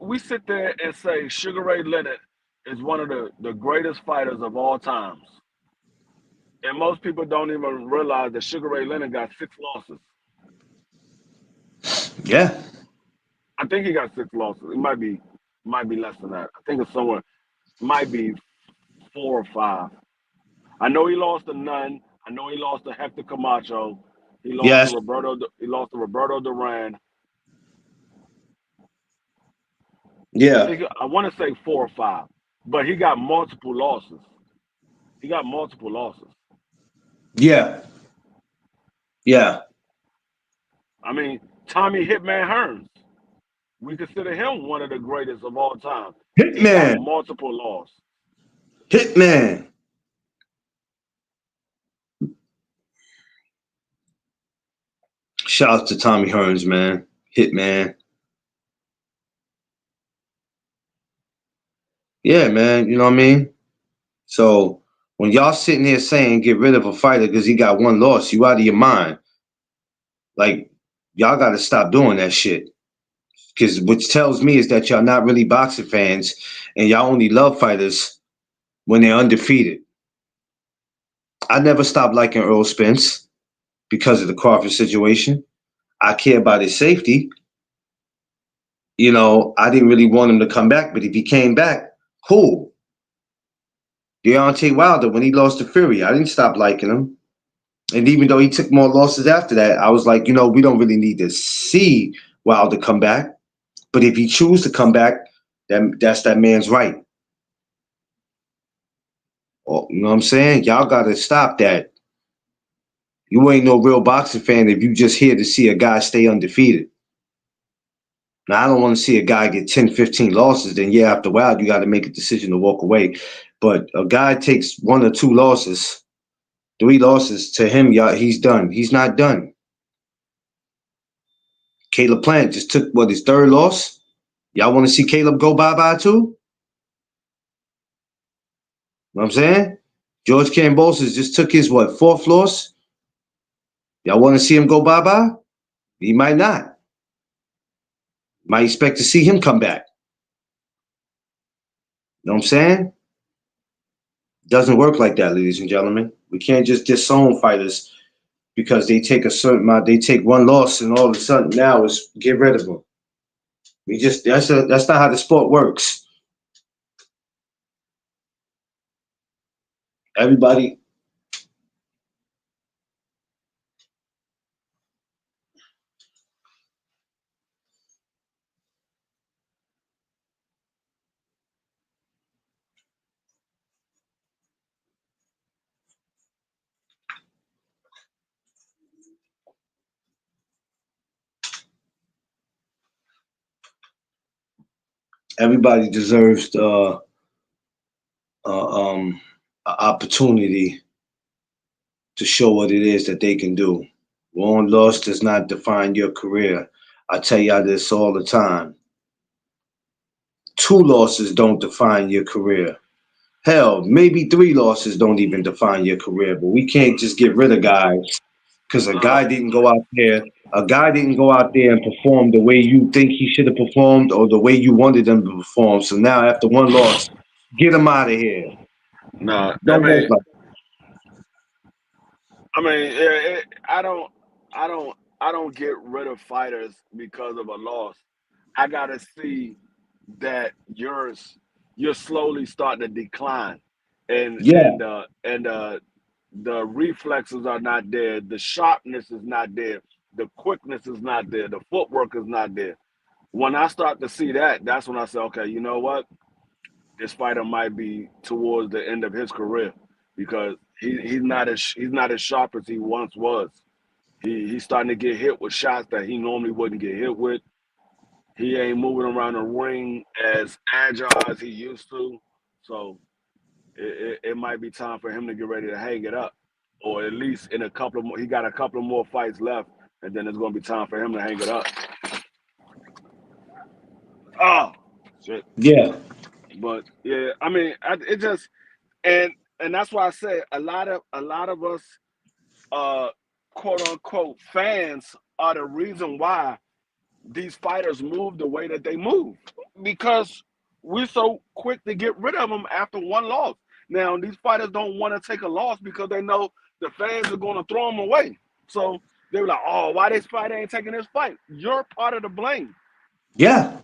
We sit there and say Sugar Ray Leonard is one of the greatest fighters of all times, and most people don't even realize that Sugar Ray Leonard got six losses. Yeah, I think he got six losses. It might be less than that. I think it's somewhere might be four or five. I know he lost to Nunn. I know he lost to Hector Camacho. He lost to yes, Roberto. He lost to Roberto Duran. yeah, I want to say four or five, but he got multiple losses. He got multiple losses. yeah, yeah. I mean, Tommy Hitman Hearns. We consider him one of the greatest of all time. He got Hitman, multiple losses. Hitman. Shout out to Tommy Hearns, man. Hitman. Yeah, man. You know what I mean? So when y'all sitting here saying get rid of a fighter because he got one loss, you out of your mind. Like y'all got to stop doing that shit. Because what tells me is that y'all not really boxing fans and y'all only love fighters when they're undefeated. I never stopped liking Earl Spence because of the Crawford situation. I care about his safety. I didn't really want him to come back, but if he came back, cool. Deontay Wilder, when he lost to Fury, I didn't stop liking him. And even though he took more losses after that, I was like, we don't really need to see Wilder come back. But if he chooses to come back, then that's that man's right. You know what I'm saying? Y'all got to stop that. You ain't no real boxing fan if you just here to see a guy stay undefeated. Now, I don't want to see a guy get 10, 15 losses. Then, yeah, after a while, you got to make a decision to walk away. But a guy takes one or two losses, three losses to him, y'all, he's done. He's not done. Caleb Plant just took, his third loss? Y'all want to see Caleb go bye-bye too? You know what I'm saying? George Kambosos just took his, fourth loss? Y'all want to see him go bye-bye? He might not. Might expect to see him come back. You know what I'm saying? Doesn't work like that, ladies and gentlemen. We can't just disown fighters because they take a certain amount. They take one loss, and all of a sudden now it's get rid of them. We just that's not how the sport works. Everybody, everybody deserves an opportunity to show what it is that they can do. One loss does not define your career. I tell y'all this all the time. Two losses don't define your career. Hell, maybe three losses don't even define your career. But we can't just get rid of guys because a Uh, guy didn't go out there. A guy didn't go out there and perform the way you think he should have performed or the way you wanted him to perform. So now, after one loss, get him out of here. no, Don't work like I don't, I don't, I don't get rid of fighters because of a loss. I gotta see that you're slowly starting to decline, and yeah, the reflexes are not there, the sharpness is not there, the quickness is not there, the footwork is not there. When I start to see that, that's when I say, okay, you know what? This fighter might be towards the end of his career because he's not as sharp as he once was. He's starting to get hit with shots that he normally wouldn't get hit with. He ain't moving around the ring as agile as he used to. So it might be time for him to get ready to hang it up, or at least in a couple of more. He got a couple of more fights left, and then it's going to be time for him to hang it up. Oh shit! yeah, But yeah, I mean, it just and that's why I say a lot of us, uh, quote unquote fans are the reason why these fighters move the way that they move because we're so quick to get rid of them after one loss. Now these fighters don't want to take a loss because they know the fans are going to throw them away. So they were like, "Oh, why this fighter ain't taking this fight?" You're part of the blame. yeah,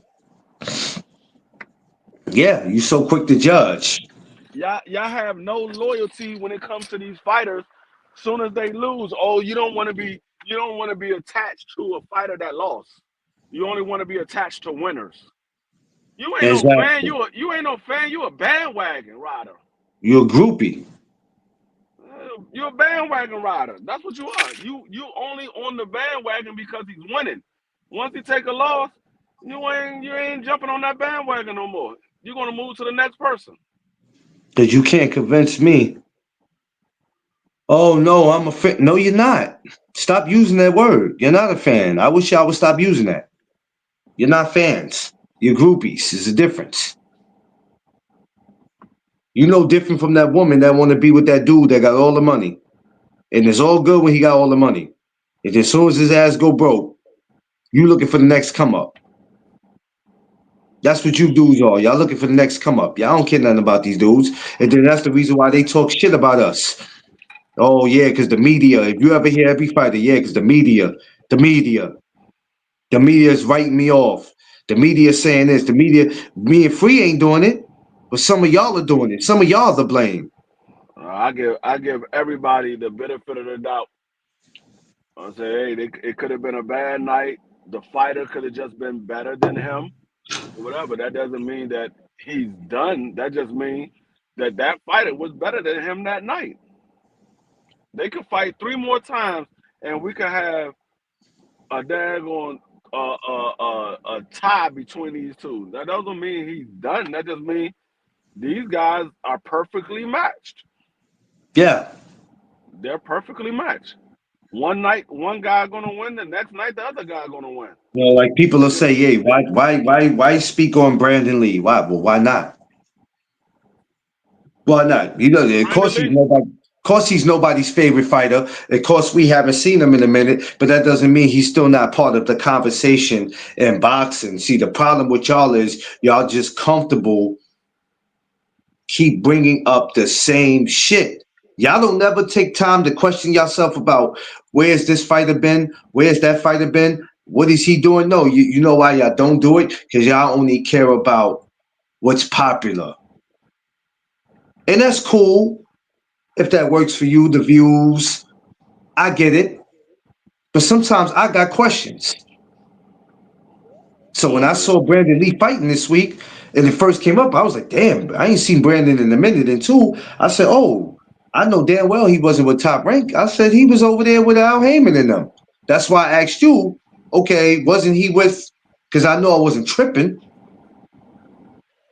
yeah. You so quick to judge. Y'all have no loyalty when it comes to these fighters. Soon as they lose, oh, you don't want to be attached to a fighter that lost. You only want to be attached to winners. You ain't no fan. Exactly. You ain't no fan. You a bandwagon rider. You're a groupie. You're a bandwagon rider. That's what you are. You only on the bandwagon because he's winning. Once he take a loss, you ain't jumping on that bandwagon no more. You're gonna move to the next person. Because you can't convince me. Oh no, I'm a fan. No, you're not. Stop using that word. You're not a fan. I wish y'all would stop using that. You're not fans. You're groupies. There's a difference. You know different from that woman that want to be with that dude that got all the money. And it's all good when he got all the money. And as soon as his ass go broke, you looking for the next come up. That's what you dudes are. Y'all looking for the next come up. Y'all don't care nothing about these dudes. And then that's the reason why they talk shit about us. Oh yeah, because the media. If you ever hear every fighter, yeah, because the media, the media is writing me off. The media is saying this. The media, me and Free ain't doing it, but some of y'all are doing it. Some of y'all are the blame. I give everybody the benefit of the doubt. I say, hey, it could have been a bad night. The fighter could have just been better than him, or whatever. That doesn't mean that he's done. That just means that that fighter was better than him that night. They could fight three more times, and we could have a daggone a tie between these two. That doesn't mean he's done. That just means these guys are perfectly matched. Yeah. They're perfectly matched. One night, one guy gonna win. The next night, the other guy gonna win. Like people will Yeah. say, "Hey, why speak on Brandon Lee? Why? Well, why not? Why not? You know, of Brandon course he's Lee. nobody. Of course he's nobody's favorite fighter. Of course we haven't seen him in a minute, but that doesn't mean he's still not part of the conversation in boxing. See, the problem with y'all is y'all just comfortable keep bringing up the same shit. Y'all don't never take time to question yourself about where's this fighter been? Where's that fighter been? What is he doing? No, you know why y'all don't do it? Because y'all only care about what's popular. And that's cool if that works for you, the views. I get it. But sometimes I got questions. So when I Mm-hmm. saw Brandon Lee fighting this week and it first came up, I was like, damn, I ain't seen Brandon in a minute. And two, I said, oh, I know damn well he wasn't with Top Rank. I said he was over there with Al Heyman and them. That's why I asked you, okay, wasn't he with, because I know I wasn't tripping,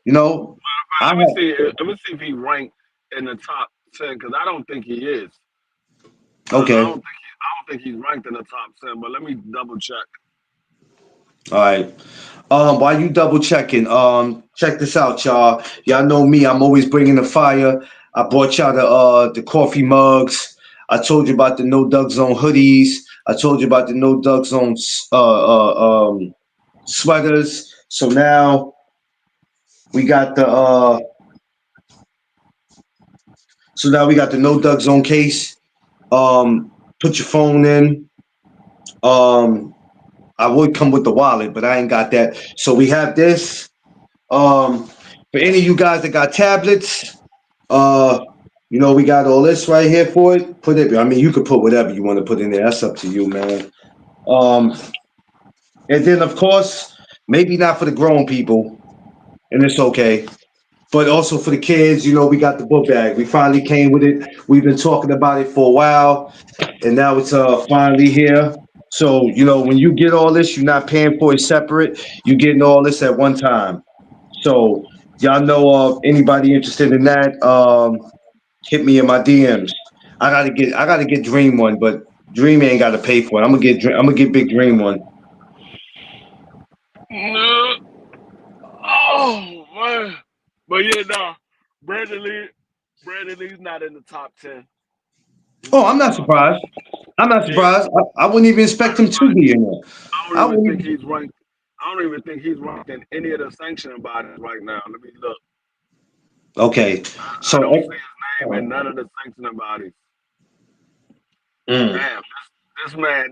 you know. I Let me had, see. Let me see if he ranked in the top 10 because I don't think he is. I don't okay. think I don't think he's ranked in the top 10. But let me double check. All right. While you double checking, check this out, y'all. Y'all know me. I'm always bringing the fire. I brought y'all the coffee mugs. I told you about the No Duck Zone hoodies. I told you about the No Duck Zone sweaters. So now we got the No Duck Zone case. Put your phone in. Um, I would come with the wallet, but I ain't got that. So we have this. Um, for any of you guys that got tablets, uh, we got all this right here for it. Put it. I mean, you could put whatever you want to put in there. That's up to you, man. Um, and then of course, maybe not for the grown people, and it's okay. But also for the kids, we got the book bag. We finally came with it. We've been talking about it for a while, and now it's finally here. So when you get all this, you're not paying for it separate. You're getting all this at one time. So y'all know of anybody interested in that? Hit me in my DMs. I gotta get Dream one, but Dream ain't gotta pay for it. I'm gonna get Big Dream one. No. Oh man. But yeah, nah. Brandon Lee, Brandon Lee's not in the top 10. He's Oh, not I'm in the not top 10. surprised. I'm not Yeah, surprised. I wouldn't even expect him to be in there. I don't I even wouldn't think even. he's ranked. I don't even think he's ranked in any of the sanctioning bodies right now. Let me look. Okay, I so don't see his name in none of the sanctioning bodies. mm, Damn,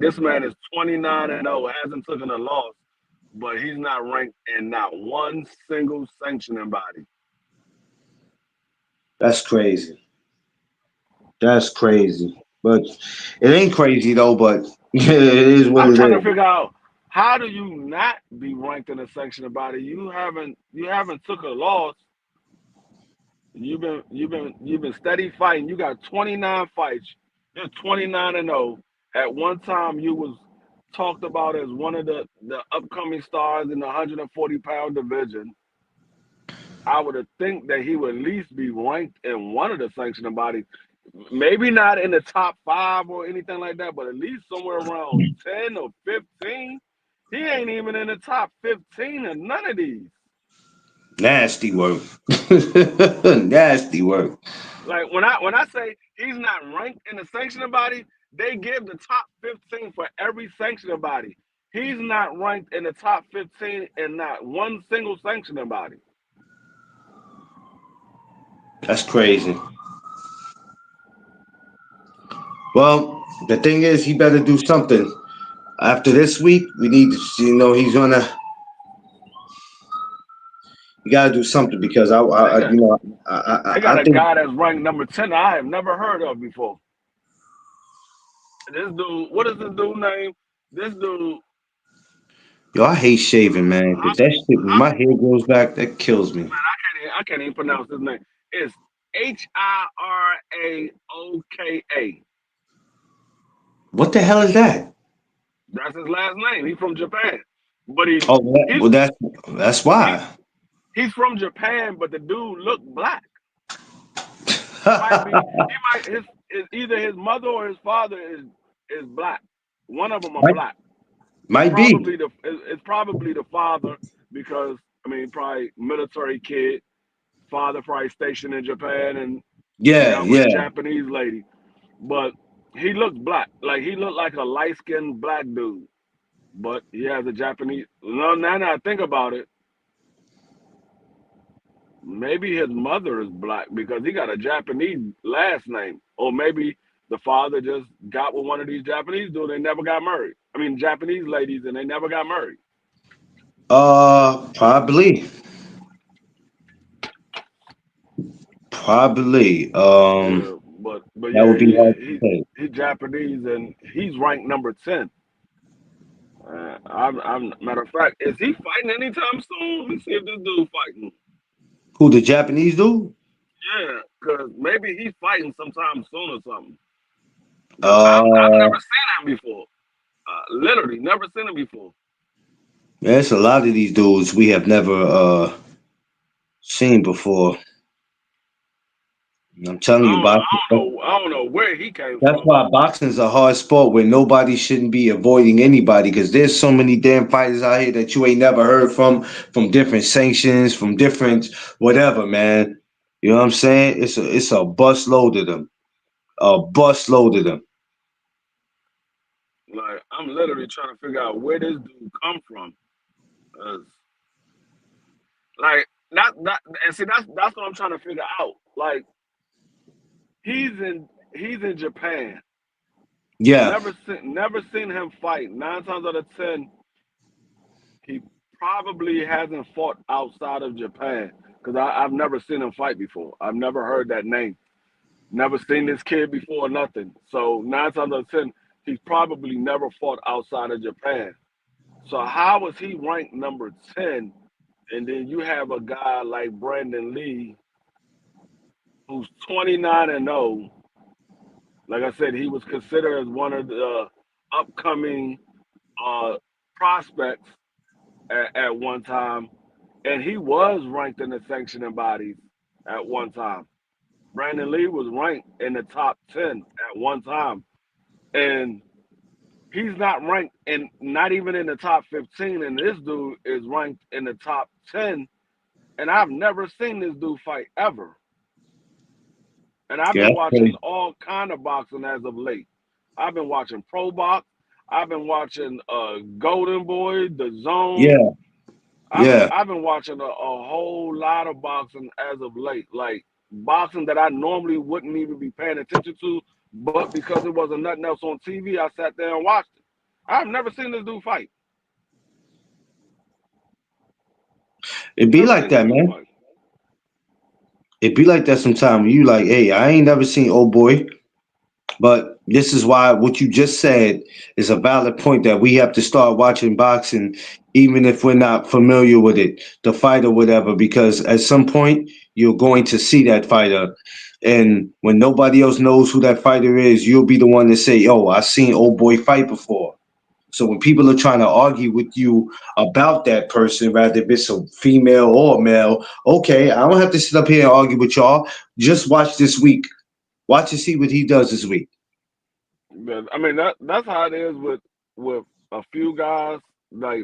this man is 29-0, hasn't taken a loss, but he's not ranked in not one single sanctioning body. that's crazy. That's crazy. But it ain't crazy though. But it is what I'm it trying to is. figure out how do you not be ranked in a sanctioning body? You haven't took a loss. You've been steady fighting. You got 29 fights. You're 29-0. At one time, you was talked about as one of the upcoming stars in the 140-pound division. I would have think that he would at least be ranked in one of the sanctioning bodies. Maybe not in the top five or anything like that, but at least somewhere around 10 or 15. He ain't even in the top 15 of none of these. Nasty work. Nasty work. Like when I say he's not ranked in the sanctioning body, they give the top 15 for every sanctioning body. He's not ranked in the top 15 in not one single sanctioning body. That's crazy. Well, the thing is, he better do something. After this week, we need to, you gotta do something because They got they I got a think, guy that's ranked number 10 I have never heard of before. This dude, what is this dude name? This dude, yo, I hate shaving, man, because that shit, when my hair grows back, that kills me. I can't even pronounce his name. It's Hiraoka. What the hell is that? That's his last name. He's from Japan, but Oh, he's well, that's he, why. he's from Japan, but the dude look black. He might be. He might. Either his mother or his father is black. One of them are might, black. It's might be. probably the father because I mean probably military kid. Father probably stationed in Japan and hang Yeah, out with a yeah. Japanese lady. But he looks black. Like he looked like a light skinned black dude. But he has a Japanese. No, now that I think about it, maybe his mother is black because he got a Japanese last name, or maybe the father just got with one of these Japanese dudes. They never got married. I mean, Japanese ladies, and they never got married. Probably, probably. Yeah, but That yeah, would be hard to he say. he's Japanese and he's ranked number 10. I'm matter of fact, is he fighting anytime soon? Let me see if this dude fighting. Who the Japanese dude? Yeah, because maybe he's fighting sometime soon or something. Because I've Uh, never seen him before. Literally, never seen him before. there's a lot of these dudes we have never seen before. I'm telling you, boxing. I don't know where he came That's from. why boxing is a hard sport where nobody shouldn't be avoiding anybody because there's so many damn fighters out here that you ain't never heard from different sanctions, from different whatever, man. You know what I'm saying? It's a bus load of them, a bus load of them. Like I'm literally trying to figure out where this dude come from. 'Cause, like that and see that's what I'm trying to figure out. Like he's in Japan. Yeah, Never seen him fight. 9 times out of 10, he probably hasn't fought outside of Japan because I've never seen him fight before. I've never heard that name. Never seen this kid before, nothing. So 9 times out of 10, he's probably never fought outside of Japan. So how was he ranked number 10? And then you have a guy like Brandon Lee, who's 29-0. Like I said, he was considered as one of the upcoming uh, prospects at one time, and he was ranked in the sanctioning bodies at one time. Brandon Lee was ranked in the top 10 at one time, and he's not ranked in, not even in the top 15, and this dude is ranked in the top 10, and I've never seen this dude fight ever. And I've yeah, been that's watching crazy. all kind of boxing as of late. I've been watching pro box. I've been watching Golden Boy, The Zone. Yeah, yeah. I've been watching a whole lot of boxing as of late, like boxing that I normally wouldn't even be paying attention to, but because it wasn't nothing else on TV, I sat there and watched it. I've never seen this dude fight. It be Never like seen this that, dude man. fight. It be like that sometime. You like, hey, I ain't never seen old boy. But this is why what you just said is a valid point that we have to start watching boxing, even if we're not familiar with it, the fight or whatever, because at some point you're going to see that fighter. And when nobody else knows who that fighter is, you'll be the one to say, oh, I seen old boy fight before. So when people are trying to argue with you about that person, rather if it's a female or a male, okay, I don't have to sit up here and argue with y'all. Just watch this week. Watch and see what he does this week. But I mean that's how it is with a few guys. Like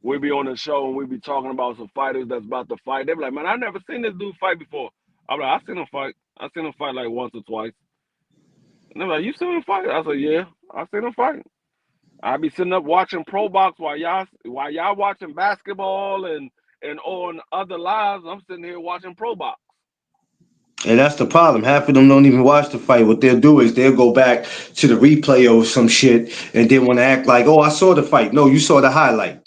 we be on the show and we be talking about some fighters that's about to fight. They be like, man, I never seen this dude fight before. I'm like, I seen him fight. I seen him fight like once or twice. And they're like, you seen him fight? I said, yeah, I seen him fight. I be sitting up watching pro box while y'all watching basketball and on other lives. I'm sitting here watching pro box. And that's the problem. Half of them don't even watch the fight. What they'll do is they'll go back to the replay or some shit and then want to act like, oh, I saw the fight. No, you saw the highlight.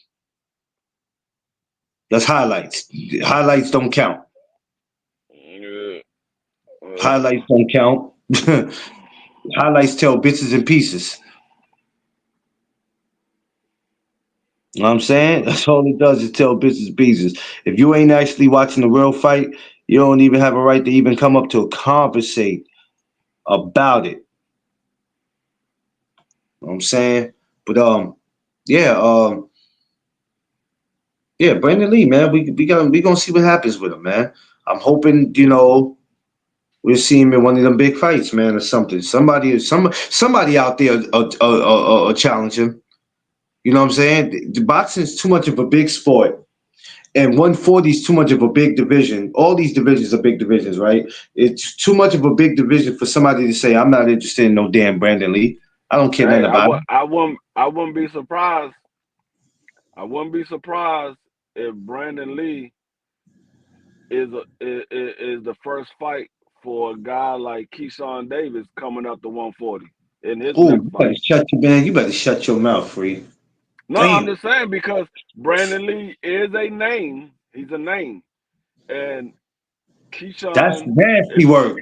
That's highlights. Highlights don't count. Yeah, Highlights don't count. Highlights tell bits and pieces. You know what I'm saying? That's all it does is tell bits and pieces. If you ain't actually watching the real fight, you don't even have a right to even come up to conversate about it. You know what I'm saying? But yeah, yeah, Brandon Lee, man, we gonna see what happens with him, man. I'm hoping we'll see him in one of them big fights, man, or something. Somebody out there challenge him. You know what I'm saying? The boxing is too much of a big sport, and 140 is too much of a big division. All these divisions are big divisions, right? It's too much of a big division for somebody to say, "I'm not interested in no damn Brandon Lee. I don't care nothing hey, about him." I wouldn't be surprised. I wouldn't be surprised if Brandon Lee is the first fight for a guy like Keyshawn Davis coming up to 140 in his Oh, next you better fight. shut your man. You better shut your mouth, free. No, I'm Damn, just saying because Brandon Lee is a name. He's a name, and that's Keyshawn, nasty if work.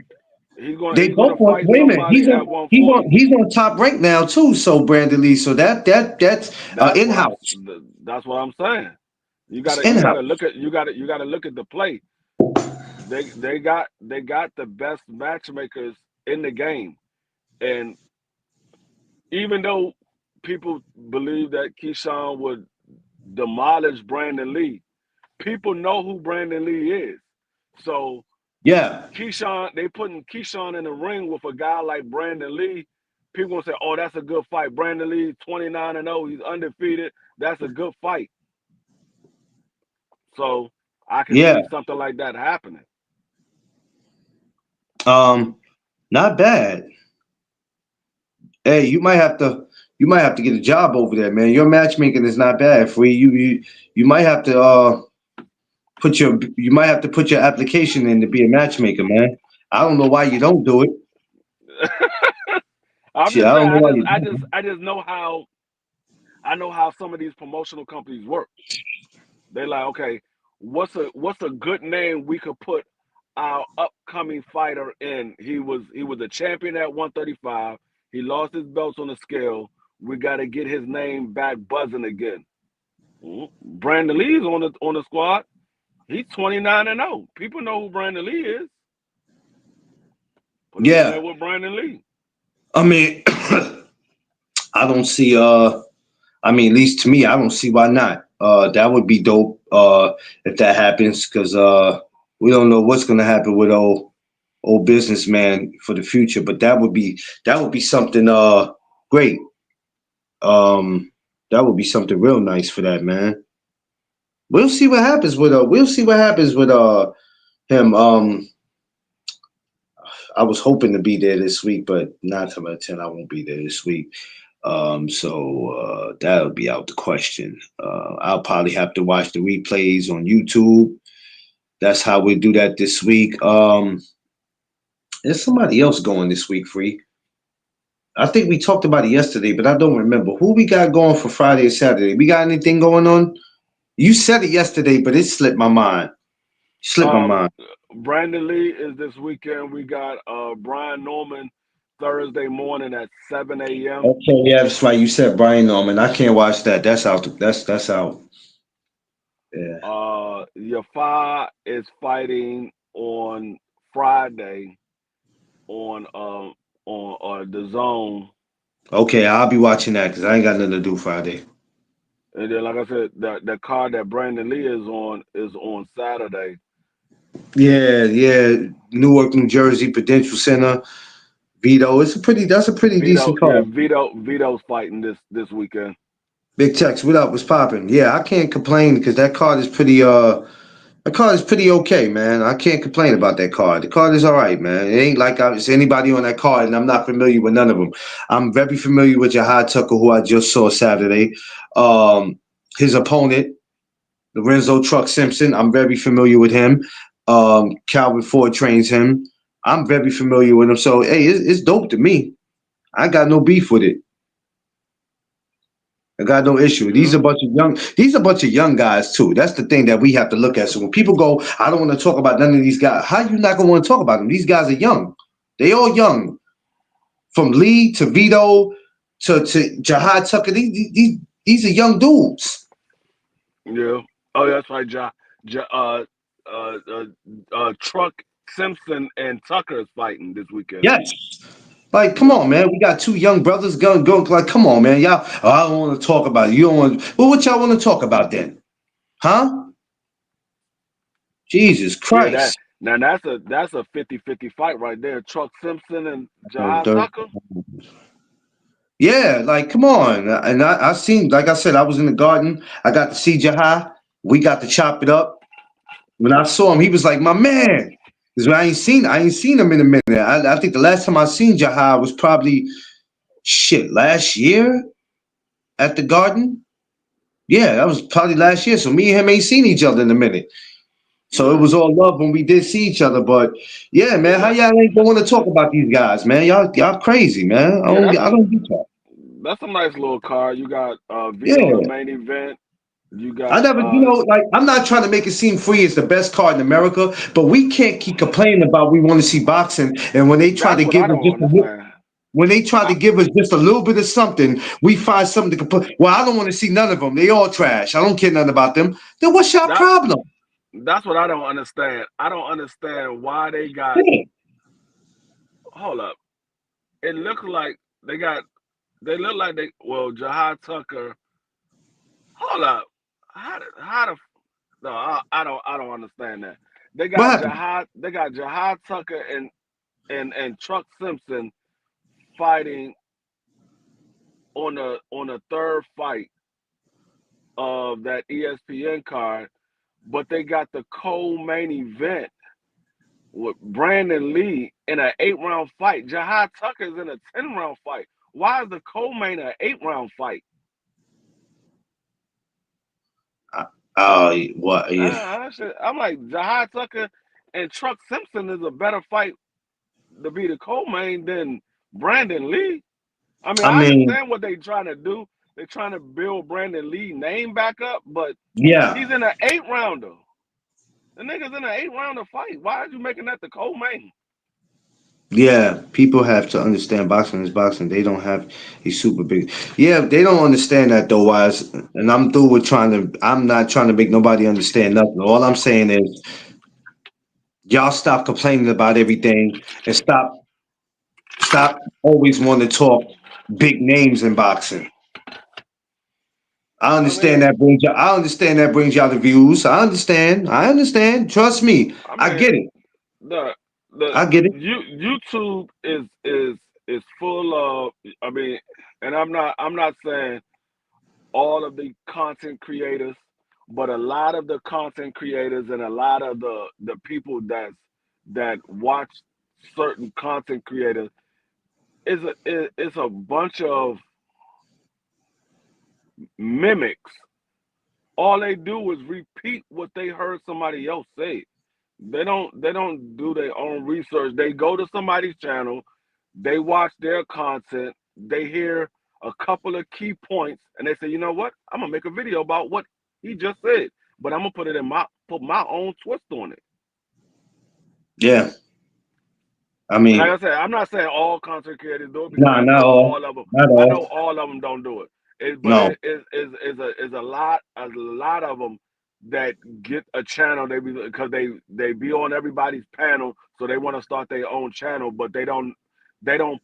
They he's both gonna want. fight Wait a minute. somebody at 140. He's on top rank now too. So Brandon Lee. So that's That's in what house. that's what I'm saying. It's in You gotta house. look at you gotta look at the play. They got the best matchmakers in the game, and even though people believe that Keyshawn would demolish Brandon Lee, people know who Brandon Lee is. So Yeah, They putting Keyshawn in the ring with a guy like Brandon Lee. People gonna say, "Oh, that's a good fight." Brandon Lee, 29-0, he's undefeated. That's a good fight. So I can yeah. see something like that happening. Um, not bad. Hey, you might have to get a job over there, man. Your matchmaking is not bad. Free. You might have to you might have to put your application in to be a matchmaker, man. I don't know why you don't do it. I'm Shit, just I saying. don't know why you don't. I just know how some of these promotional companies work. They're like, okay, what's a good name we could put our upcoming fighter in? He was a champion at 135. He lost his belts on the scale. We got to get his name back buzzing again. Brandon Lee's on the squad. He's 29-0. People know who Brandon Lee is. Put him in there Yeah, with Brandon Lee. I mean, I don't see. I mean, at least to me, I don't see why not. That would be dope. If that happens, because we don't know what's gonna happen with old businessman for the future. But that would be something great. Um, that would be something real nice for that man. We'll see what happens with him. I was hoping to be there this week, but 9 times out of 10, I won't be there this week. So that'll be out the question. I'll probably have to watch the replays on YouTube. That's how we do that this week. There's somebody else going this week, free. I think we talked about it yesterday, but I don't remember who we got going for Friday and Saturday. We got anything going on? You said it yesterday, but it slipped my mind. Slipped my Um, mind. Brandon Lee is this weekend. We got Brian Norman Thursday morning at 7 a.m. Okay, yeah, that's right. You said Brian Norman. I can't watch that. That's out. That's out. Yeah. Yafa is fighting on Friday on the Zone, Okay, I'll be watching that because I ain't got nothing to do Friday. and then like I said, the card that Brandon Lee is on Saturday. Yeah, yeah. Newark, New Jersey, Prudential Center. Vito. That's a pretty decent card. Vito's fighting this weekend. Big Tex, what up? What's popping? Yeah, I can't complain because that card is pretty okay, man. I can't complain about that card. The card is all right, man. It ain't like I was anybody on that card, and I'm not familiar with none of them. I'm very familiar with Jahad Tucker, who I just saw Saturday. Um, his opponent, Lorenzo Truck Simpson. I'm very familiar with him. Calvin Ford trains him. I'm very familiar with him. So hey, it's dope to me. I got no beef with it. I got no issue. Yeah, These a bunch of young guys too. That's the thing that we have to look at. So when people go, I don't want to talk about none of these guys. How you not gonna want to talk about them? These guys are young. They all young. From Lee to Vito to Jahad Tucker. These are young dudes. yeah. Oh, that's right. Ja, Truck Simpson and Tucker is fighting this weekend. Yes. Like, come Yeah. on, man. We got two young brothers going. Like, come on, man. Y'all. Oh, I don't want to talk about it. You don't want. Well, what y'all want to talk about then? Huh? Jesus Yeah, that Christ. now that's a 50-50 fight right there. Truck Simpson and Third, Jahad third. Tucker. Yeah, like come on. And I seen, like I said, I was in the garden. I got to see Jahai. We got to chop it up. When I saw him, he was like, my man. Because I ain't seen him in a minute. I think the last time I seen Jahai was probably shit last year at the garden. Yeah, that was probably last year. So me and him ain't seen each other in a minute. So it Yeah, was all love when we did see each other. But yeah, man, how yeah, y'all ain't going to talk about these guys, man? Y'all crazy, man. yeah. I don't get that. That's a nice little card. You got Vito the Yeah. main event. You I got never, like, I'm not trying to make it seem free is the best card in America, but we can't keep complaining about we want to see boxing, and when they try that's to what I give us don't just a little, understand. when they try I, to give us just a little bit of something, we find something to complain. Well, I don't want to see none of them. They all trash. I don't care nothing about them. Then what's your that problem? that's what I don't understand. I don't understand why they got. Yeah. Hold up. It looked like they got. They look like they. Well, Jahad Tucker. Hold up. How the no? I don't understand that. They What got happened? Jahad. They got Jahad Tucker and Truck Simpson fighting on the third fight of that ESPN card, but they got the co-main event with Brandon Lee in an 8 round fight. Jahad Tucker's in a 10 round fight. Why is the co-main an 8 round fight? What? Yeah. I'm like Jahad Tucker and Truck Simpson is a better fight to be the co-main than Brandon Lee. I mean, I I mean, understand what they're trying to do. They're trying to build Brandon Lee name back up, but yeah, he's in an 8 rounder. The nigga's in an 8 rounder fight. Why are you making that the co-main? yeah. People have to understand boxing is boxing. They don't have a super big. Yeah, they don't understand that though. Wise, and I'm through with trying to. I'm not trying to make nobody understand nothing. All I'm saying is, y'all stop complaining about everything and stop always want to talk big names in boxing. I I understand mean, that brings you. I understand that brings y'all the views. I understand. I understand. Trust me. I I mean get it. the the I get it. YouTube is full of. I mean, and I'm not saying all of the content creators, but a lot of the content creators and a lot of the people that watch certain content creators is a bunch of mimics. All they do is repeat what they heard somebody else say. They don't do their own research. They go to somebody's channel, they watch their content, they hear a couple of key points, and they say, you know what? I'm gonna make a video about what he just said, but I'm gonna put my own twist on it. Yeah. I And like mean, I said, I'm not saying all content creators do it because nah, not all. Not I know all. all of them don't do it. But No. it is a lot of them that get a channel. They because they be on everybody's panel, so they want to start their own channel, but they don't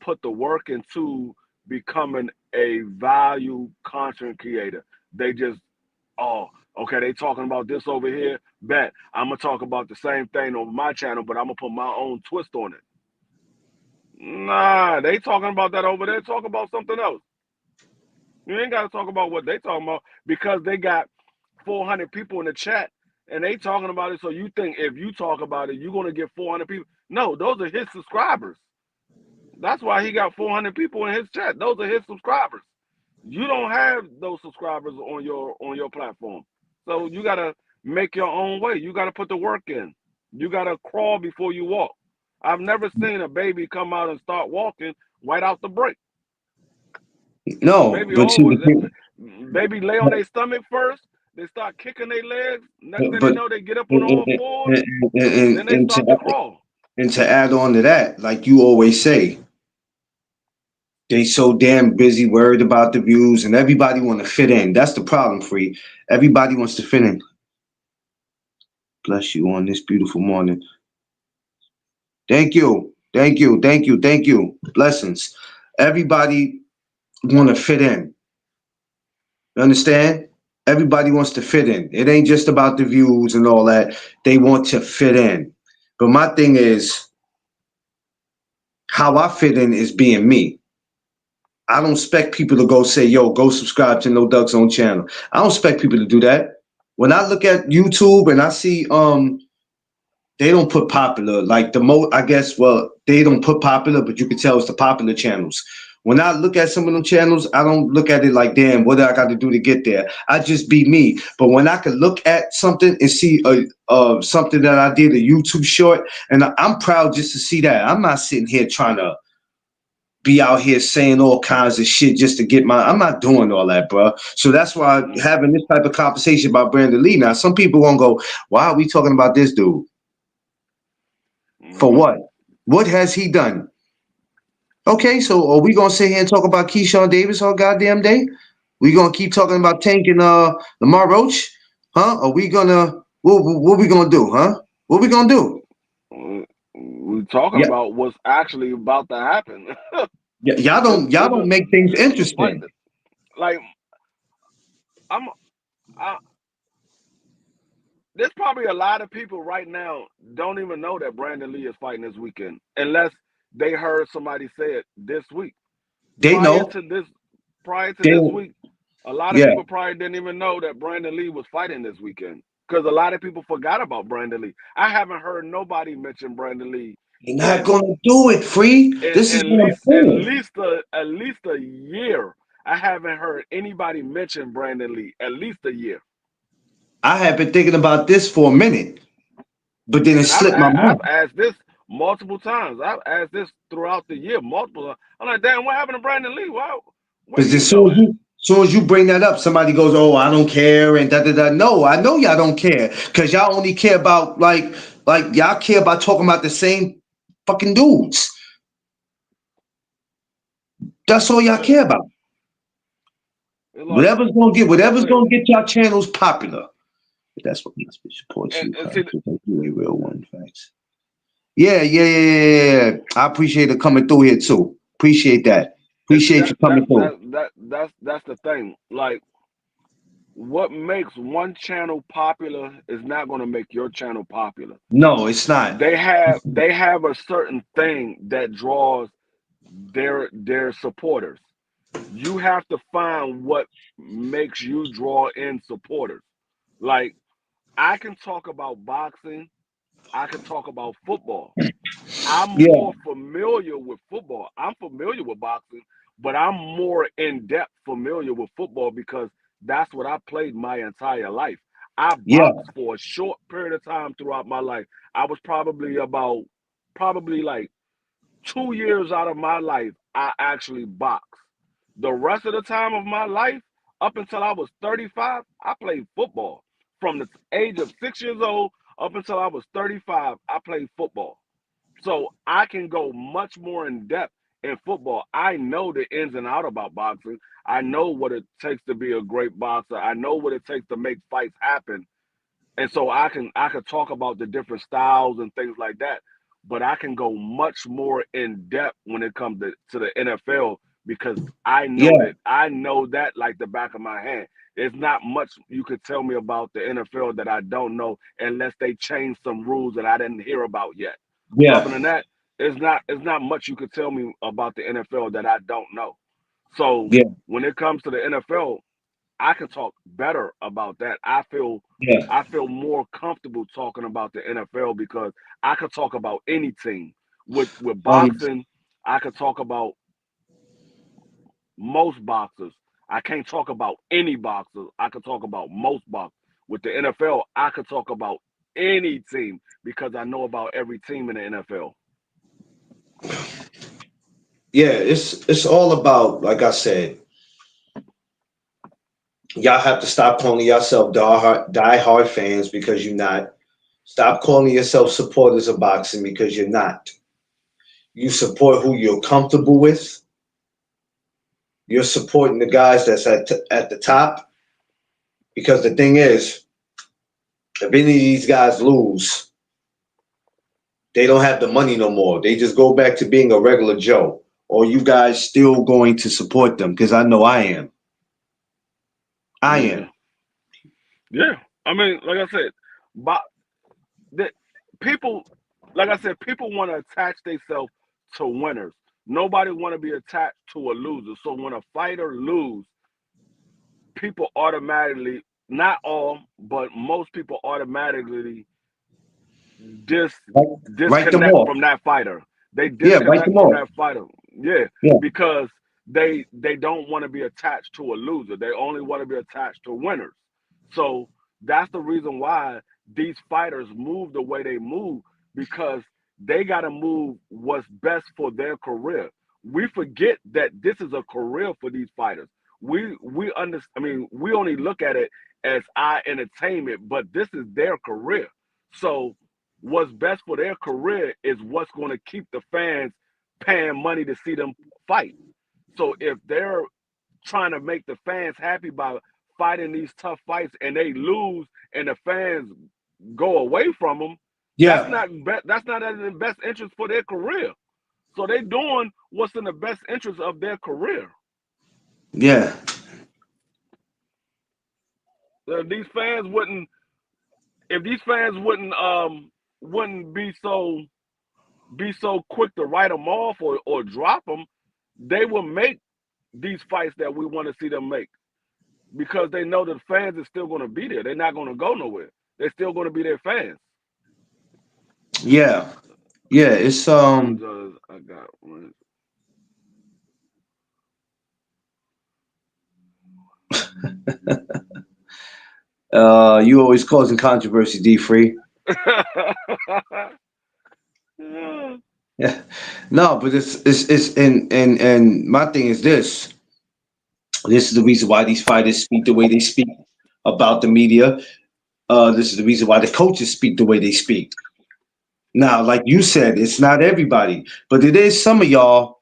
put the work into becoming a value content creator. They just oh okay, they talking about this over here. Bet I'm gonna talk about the same thing on my channel, but I'm gonna put my own twist on it. Nah, they talking about that over there. Talk about something else. You ain't got to talk about what they talking about because they got 400 people in the chat and they talking about it. So you think if you talk about it, you're gonna get 400 people? No, those are his subscribers. That's why he got 400 people in his chat. Those are his subscribers. You don't have those subscribers on your platform, so you gotta make your own way. You gotta put the work in. You gotta crawl before you walk. I've never seen a baby come out and start walking right out the break. No, Baby but see, always baby lay on their stomach first. They start kicking their legs. Next thing they but know, they get up on and, all and, fours. and, Then and, they and start to to crawl. and to add on to that, like you always say, they so damn busy worried about the views, and everybody want to fit in. That's the problem, free. Everybody wants to fit in. Bless you on this beautiful morning. Thank you, thank you, thank you, thank you. Blessings. Everybody want to fit in. You understand? Everybody wants to fit in. It ain't just about the views and all that. They want to fit in. But my thing is, how I fit in is being me. I don't expect people to go say, yo, go subscribe to No Duck Zone channel. I don't expect people to do that. When I look at YouTube and I see they don't put popular like the most I guess well, they don't put popular, but you can tell it's the popular channels. When I look at some of them channels, I don't look at it like, damn, what do I got to do to get there? I just be me. But when I can look at something and see something that I did, a YouTube short, and I'm proud just to see that. I'm not sitting here trying to be out here saying all kinds of shit just to get my. I'm not doing all that, bro. So that's why Mm-hmm. having this type of conversation about Brandon Lee. Now, some people gonna go, "Why are we talking about this dude? For Mm-hmm. what? What has he done?" Okay, so are we gonna sit here and talk about Keyshawn Davis all goddamn day? We gonna keep talking about Tank and Lamar Roach? Huh? Are we gonna what we gonna do, huh? What we gonna do? We're talking Yeah, about what's actually about to happen. y'all don't make things This is a fight interesting. that, like, I'm I, there's probably a lot of people right now don't even know that Brandon Lee is fighting this weekend unless they heard somebody say it this week. They Prior know. to this prior to They this week, a lot of yeah. people probably didn't even know that Brandon Lee was fighting this weekend because a lot of people forgot about Brandon Lee. I haven't heard nobody mention Brandon Lee You're not in gonna do it, free. This is at what I'm least saying. at least a year. I haven't heard anybody mention Brandon Lee at least a year. I have been thinking about this for a minute, but then it And slipped my I've mind. asked this multiple times. I've asked this throughout the year, multiple. I'm like, damn, what happened to Brandon Lee? Wow, where Because you know at? as soon as you bring that up, somebody goes, "Oh, I don't care," and da da da. No, I know y'all don't care because y'all only care about like y'all care about talking about the same fucking dudes. That's all y'all Yeah, care about. it's like I Whatever's said, gonna get y'all channels popular. But that's what must be supports you, and huh? see, You a real one, thanks. Yeah, yeah, yeah, yeah, yeah, yeah. I appreciate it coming through here too. Appreciate that. and Appreciate you coming through. that's the thing. Like, what makes one channel popular is not going to make your channel popular. No, it's not. They have a certain thing that draws their supporters. You have to find what makes you draw in supporters. Like, I can talk about boxing, I can talk about football. I'm Yeah, more familiar with football. I'm familiar with boxing, but I'm more in depth familiar with football because that's what I played my entire life. I yeah, boxed for a short period of time throughout my life. I was probably like 2 years out of my life, I actually boxed. The rest of the time of my life, up until I was 35, I played football. From the age of 6 years old up until I was 35, I played football. So I can go much more in depth in football. I know the ins and out about boxing. I know what it takes to be a great boxer. I know what it takes to make fights happen. And so I can talk about the different styles and things like that. But I can go much more in depth when it comes to the NFL because yeah, I know that like the back of my hand. There's not much you could tell me about the NFL that I don't know unless they change some rules that I didn't hear about yet. Other yeah, than that, it's not much you could tell me about the NFL that I don't know. So yeah, when it comes to the NFL, I can talk better about that. yeah. I feel more comfortable talking about the NFL because I could talk about any team. With Um, boxing, I could talk about most boxers. I can't talk about any boxers. I could talk about most boxers. With the NFL, I could talk about any team because I know about every team in the NFL. yeah, it's all about, like I said, y'all have to stop calling yourself die hard fans because you're not. Stop calling yourself supporters of boxing because you're not. You support who you're comfortable with. You're supporting the guys that's at the top because the thing is, if any of these guys lose, they don't have the money no more. They just go back to being a regular Joe. Or you guys still going to support them? Because I know I am. I Yeah, am. yeah. I mean, like I said, but that people, like I said, people want to attach themselves to winners. Nobody want to be attached to a loser. So when a fighter lose, people automatically, not all, but most people automatically dis Write them disconnect off. from that fighter. They Yeah, write disconnect them from off. that fighter. Yeah, Yeah, because they don't want to be attached to a loser. They only want to be attached to winners. So that's the reason why these fighters move the way they move, because they got to move what's best for their career. We forget that this is a career for these fighters. We understand. I mean, we only look at it as eye entertainment, but this is their career. So what's best for their career is what's going to keep the fans paying money to see them fight. So if they're trying to make the fans happy by fighting these tough fights and they lose and the fans go away from them, that's Yeah, not that's not in the best interest for their career. So they're doing what's in the best interest of their career. yeah, These fans wouldn't, if these fans wouldn't be so quick to write them off or drop them, they will make these fights that we want to see them make, because they know the fans are still going to be there. They're not going to go nowhere. They're still going to be their fans. yeah, yeah. It's Apologize. I got one. you always causing controversy, D Free. Yeah. Yeah. No, but it's and my thing is this. This is the reason why these fighters speak the way they speak about the media. This is the reason why the coaches speak the way they speak. Now, like you said, it's not everybody, but it is some of y'all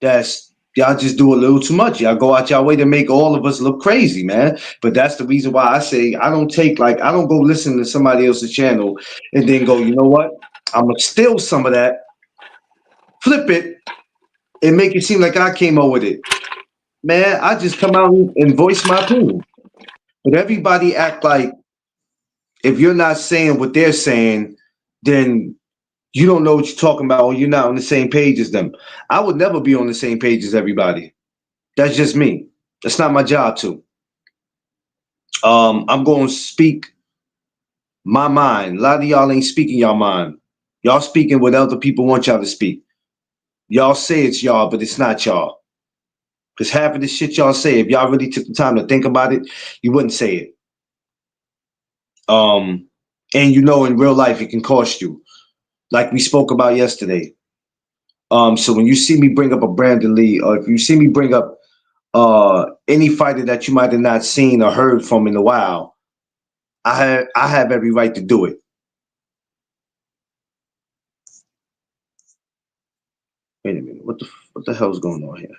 that's y'all just do a little too much. Y'all go out y'all way to make all of us look crazy, man. But that's the reason why I say I don't go listen to somebody else's channel and then go, you know what? I'm gonna steal some of that, flip it, and make it seem like I came up with it. Man, I just come out and voice my opinion. But everybody act like if you're not saying what they're saying, then you don't know what you're talking about or you're not on the same page as them. I would never be on the same page as everybody. That's just me. That's not my job to. I'm going to speak my mind. A lot of y'all ain't speaking your mind. Y'all speaking what other people want y'all to speak. Y'all say it's y'all, but it's not y'all. Because half of the shit y'all say, if y'all really took the time to think about it, you wouldn't say it. Um, and you know, in real life, it can cost you, like we spoke about yesterday. So when you see me bring up a Brandon Lee, or if you see me bring up any fighter that you might have not seen or heard from in a while, I have every right to do it. Wait a minute, what the hell's going on here?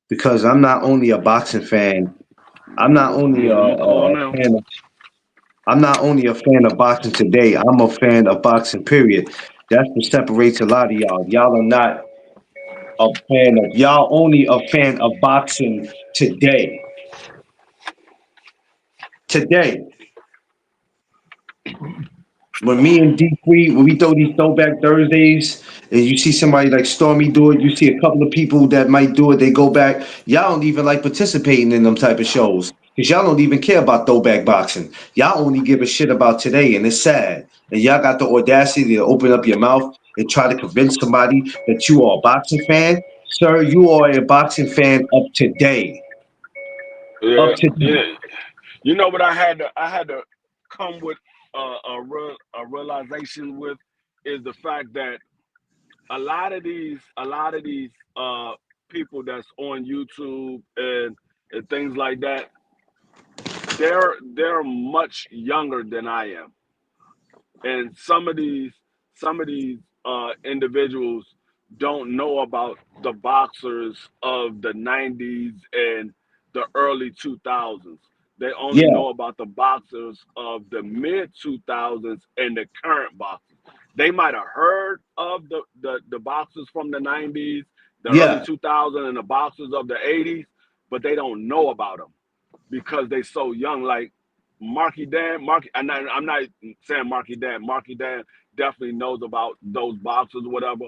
Because I'm not only a boxing fan, I'm not only Yeah, I'm gonna call now. fan of, I'm not only a fan of boxing today. I'm a fan of boxing. Period. That's what separates a lot of y'all. Y'all are not a fan of. Y'all only a fan of boxing today. Today, when me and D Free, when we throw these throwback Thursdays, and you see somebody like Stormy do it, you see a couple of people that might do it, they go back. Y'all don't even like participating in them type of shows because y'all don't even care about throwback boxing. Y'all only give a shit about today, and it's sad. And y'all got the audacity to open up your mouth and try to convince somebody that you are a boxing fan. Sir, you are a boxing fan of today. Of Yeah, today. yeah. You know what I had to come with a realization with is the fact that a lot of these people that's on YouTube and things like that, they're much younger than I am, and some of these individuals don't know about the boxers of the 90s and the early 2000s. They only Yeah, know about the boxers of the mid 2000s and the current boxers. They might have heard of the boxers from the 90s, the early yeah, 2000s, and the boxers of the 80s, but they don't know about them because they so young. Like I'm not saying Marky Dan. Marky Dan definitely knows about those boxers or whatever.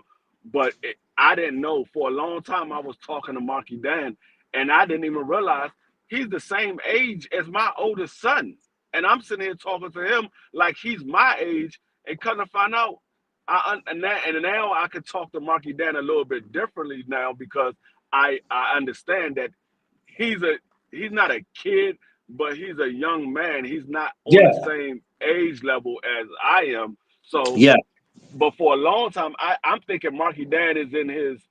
But I didn't know for a long time. I was talking to Marky Dan, and I didn't even realize he's the same age as my oldest son. And I'm sitting here talking to him like he's my age, and kind of find out. And now I can talk to Marky Dan a little bit differently now because I understand that he's a he's not a kid, but he's a young man. He's not on the Yeah, same age level as I am. So, yeah, but for a long time, I'm thinking Marky Dan is in his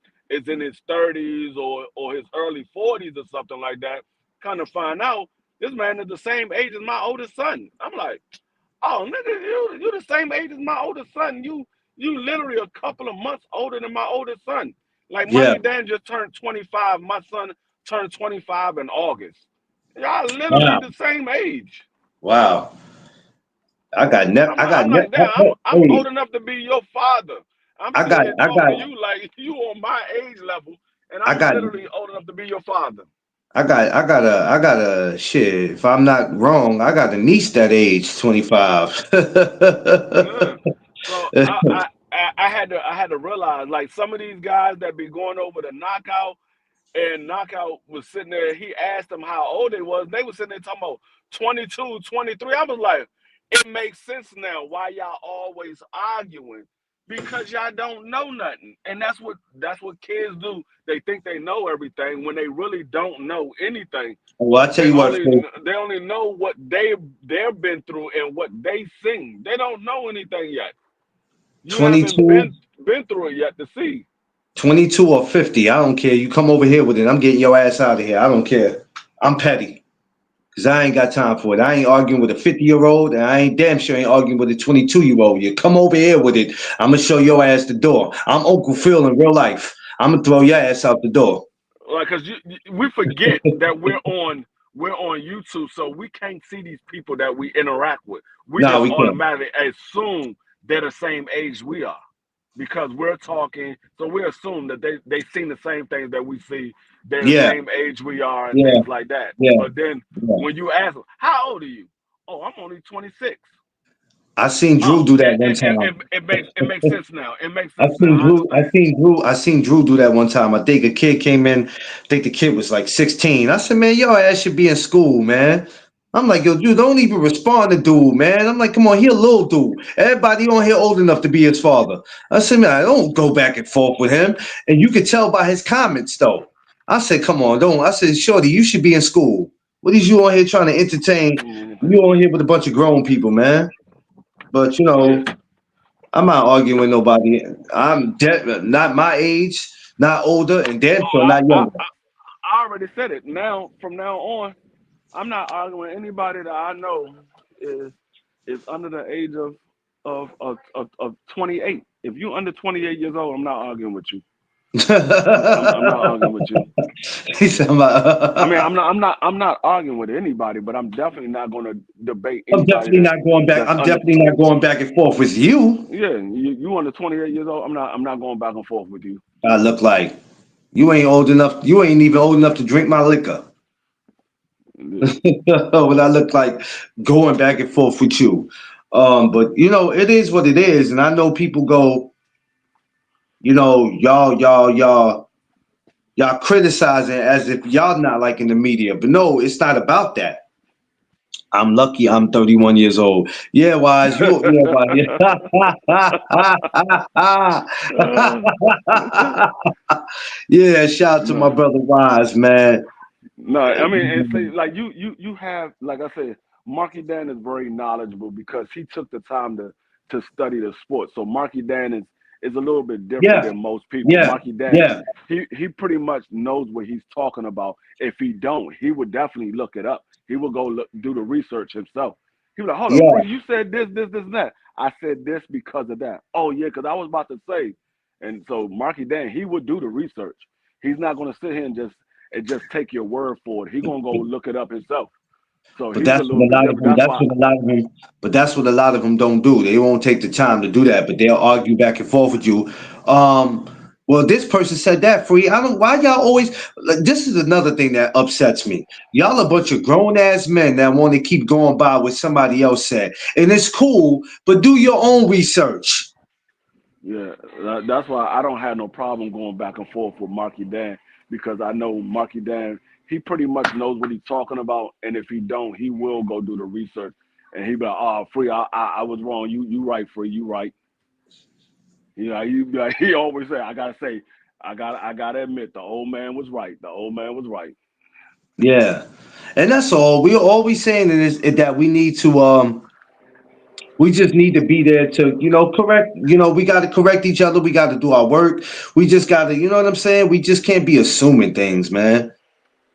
30s or his early 40s or something like that. Kind of find out this man is the same age as my oldest son. I'm like, oh nigga, you the same age as my oldest son. You literally a couple of months older than my oldest son. Like yeah. Marky Dan just turned 25. My son turned 25 in August. Y'all literally Wow, the same age. wow. I'm like, damn, I'm Hey, old enough to be your father. I'm I sitting got, here I talking to got, you like you on my age level, and I I'm got, literally old enough to be your father. I got a shit. If I'm not wrong, I got a niece that age 25. Yeah. So I had to realize like some of these guys that be going over the knockout. And Knockout was sitting there. He asked them how old they was. They was sitting there talking about 22, 23. I was like, it makes sense now why y'all always arguing because y'all don't know nothing. And that's what kids do. They think they know everything when they really don't know anything. Well, I tell They you what, only Phil, they only know what they've been through and what they seen. They don't know anything yet. You haven't 22, been through it yet to see. 22 or 50. I don't care. You come over here with it. I'm getting your ass out of here. I don't care. I'm petty. Cause I ain't got time for it. I ain't arguing with a 50-year-old, and I ain't damn sure ain't arguing with a 22-year-old. You come over here with it. I'm gonna show your ass the door. I'm Uncle Phil in real life. I'm gonna throw your ass out the door. Like because we forget that we're on YouTube, so we can't see these people that we interact with. We Nah, just we can't. automatically assume they're the same age we are because we're talking. So we assume that they seen the same things that we see. They're the Yeah, same age we are and yeah, things like that. yeah, But then yeah. when you ask them, "How old are you?" "Oh, I'm only 26." I seen Drew Oh, do that one time. it makes sense now. It makes I sense now. seen I Drew. understand. I seen Drew do that one time. I think a kid came in. I think the kid was like 16. I said, man, your ass should be in school, man. I'm like, yo, dude, don't even respond to dude, man. I'm like, come on, he a little dude. Everybody on here old enough to be his father. I said, man, I don't go back and forth with him. And you could tell by his comments, though. I said, come on, don't. I said, shorty, you should be in school. What is you on here trying to entertain? You on here with a bunch of grown people, man. But you Yeah. know, I'm not arguing with nobody. Not my age, not older, and damn sure Oh, not younger. I already said it. Now, from now on, I'm not arguing with anybody that I know is is under the age of 28. If you under 28 years old, I'm not arguing with you. I'm not arguing with you. He said, I mean, I'm not arguing with anybody, but I'm definitely not going to debate I'm anybody definitely not going back. that's I'm under. definitely not going back and forth with you. Yeah, you under 28 years old. I'm not going back and forth with you. I look like you ain't old enough. You ain't even old enough to drink my liquor. Yeah. What I look like going back and forth with you. But you know, it is what it is, and I know people go, you know, y'all criticizing as if y'all not liking the media, but no, it's not about that. I'm lucky I'm 31 years old. Yeah, Wise, you yeah, Wise. Yeah, shout out to my no. brother Wise, man. No, I mean, and say like you have like I said, Marky Dan is very knowledgeable because he took the time to study the sport. So Marky Dan is a little bit different Yeah, than most people. yeah, Marky Dan, yeah, he pretty much knows what he's talking about. If he don't, he would definitely look it up. He would go do the research himself. He was like, hold up, yeah. free, you said this, and that. I said this because of that. Oh yeah, because I was about to say. And so Marky Dan, he would do the research. He's not gonna sit here and just take your word for it. He gonna go look it up himself. So But he's a that's little what a bit lot of different. them. That's That's why. what a lot of them. But that's what a lot of them don't do. They won't take the time to do that. But they'll argue back and forth with you. Um, Well, this person said that free. I don't. Why y'all always? Like, this is another thing that upsets me. Y'all a bunch of grown ass men that want to keep going by what somebody else said, and it's cool. But do your own research. Yeah, that's why I don't have no problem going back and forth with Marky Dan because I know Marky Dan. He pretty much knows what he's talking about, and if he don't, he will go do the research, and he be like, "Oh, free, I was wrong. You right, free, you right." You be like, he always say, I gotta admit, the old man was right. The old man was right. Yeah, and that's all. We're always saying is that we need to we just need to be there to correct. We got to correct each other. We got to do our work. We just got to, you know what I'm saying. We just can't be assuming things, man.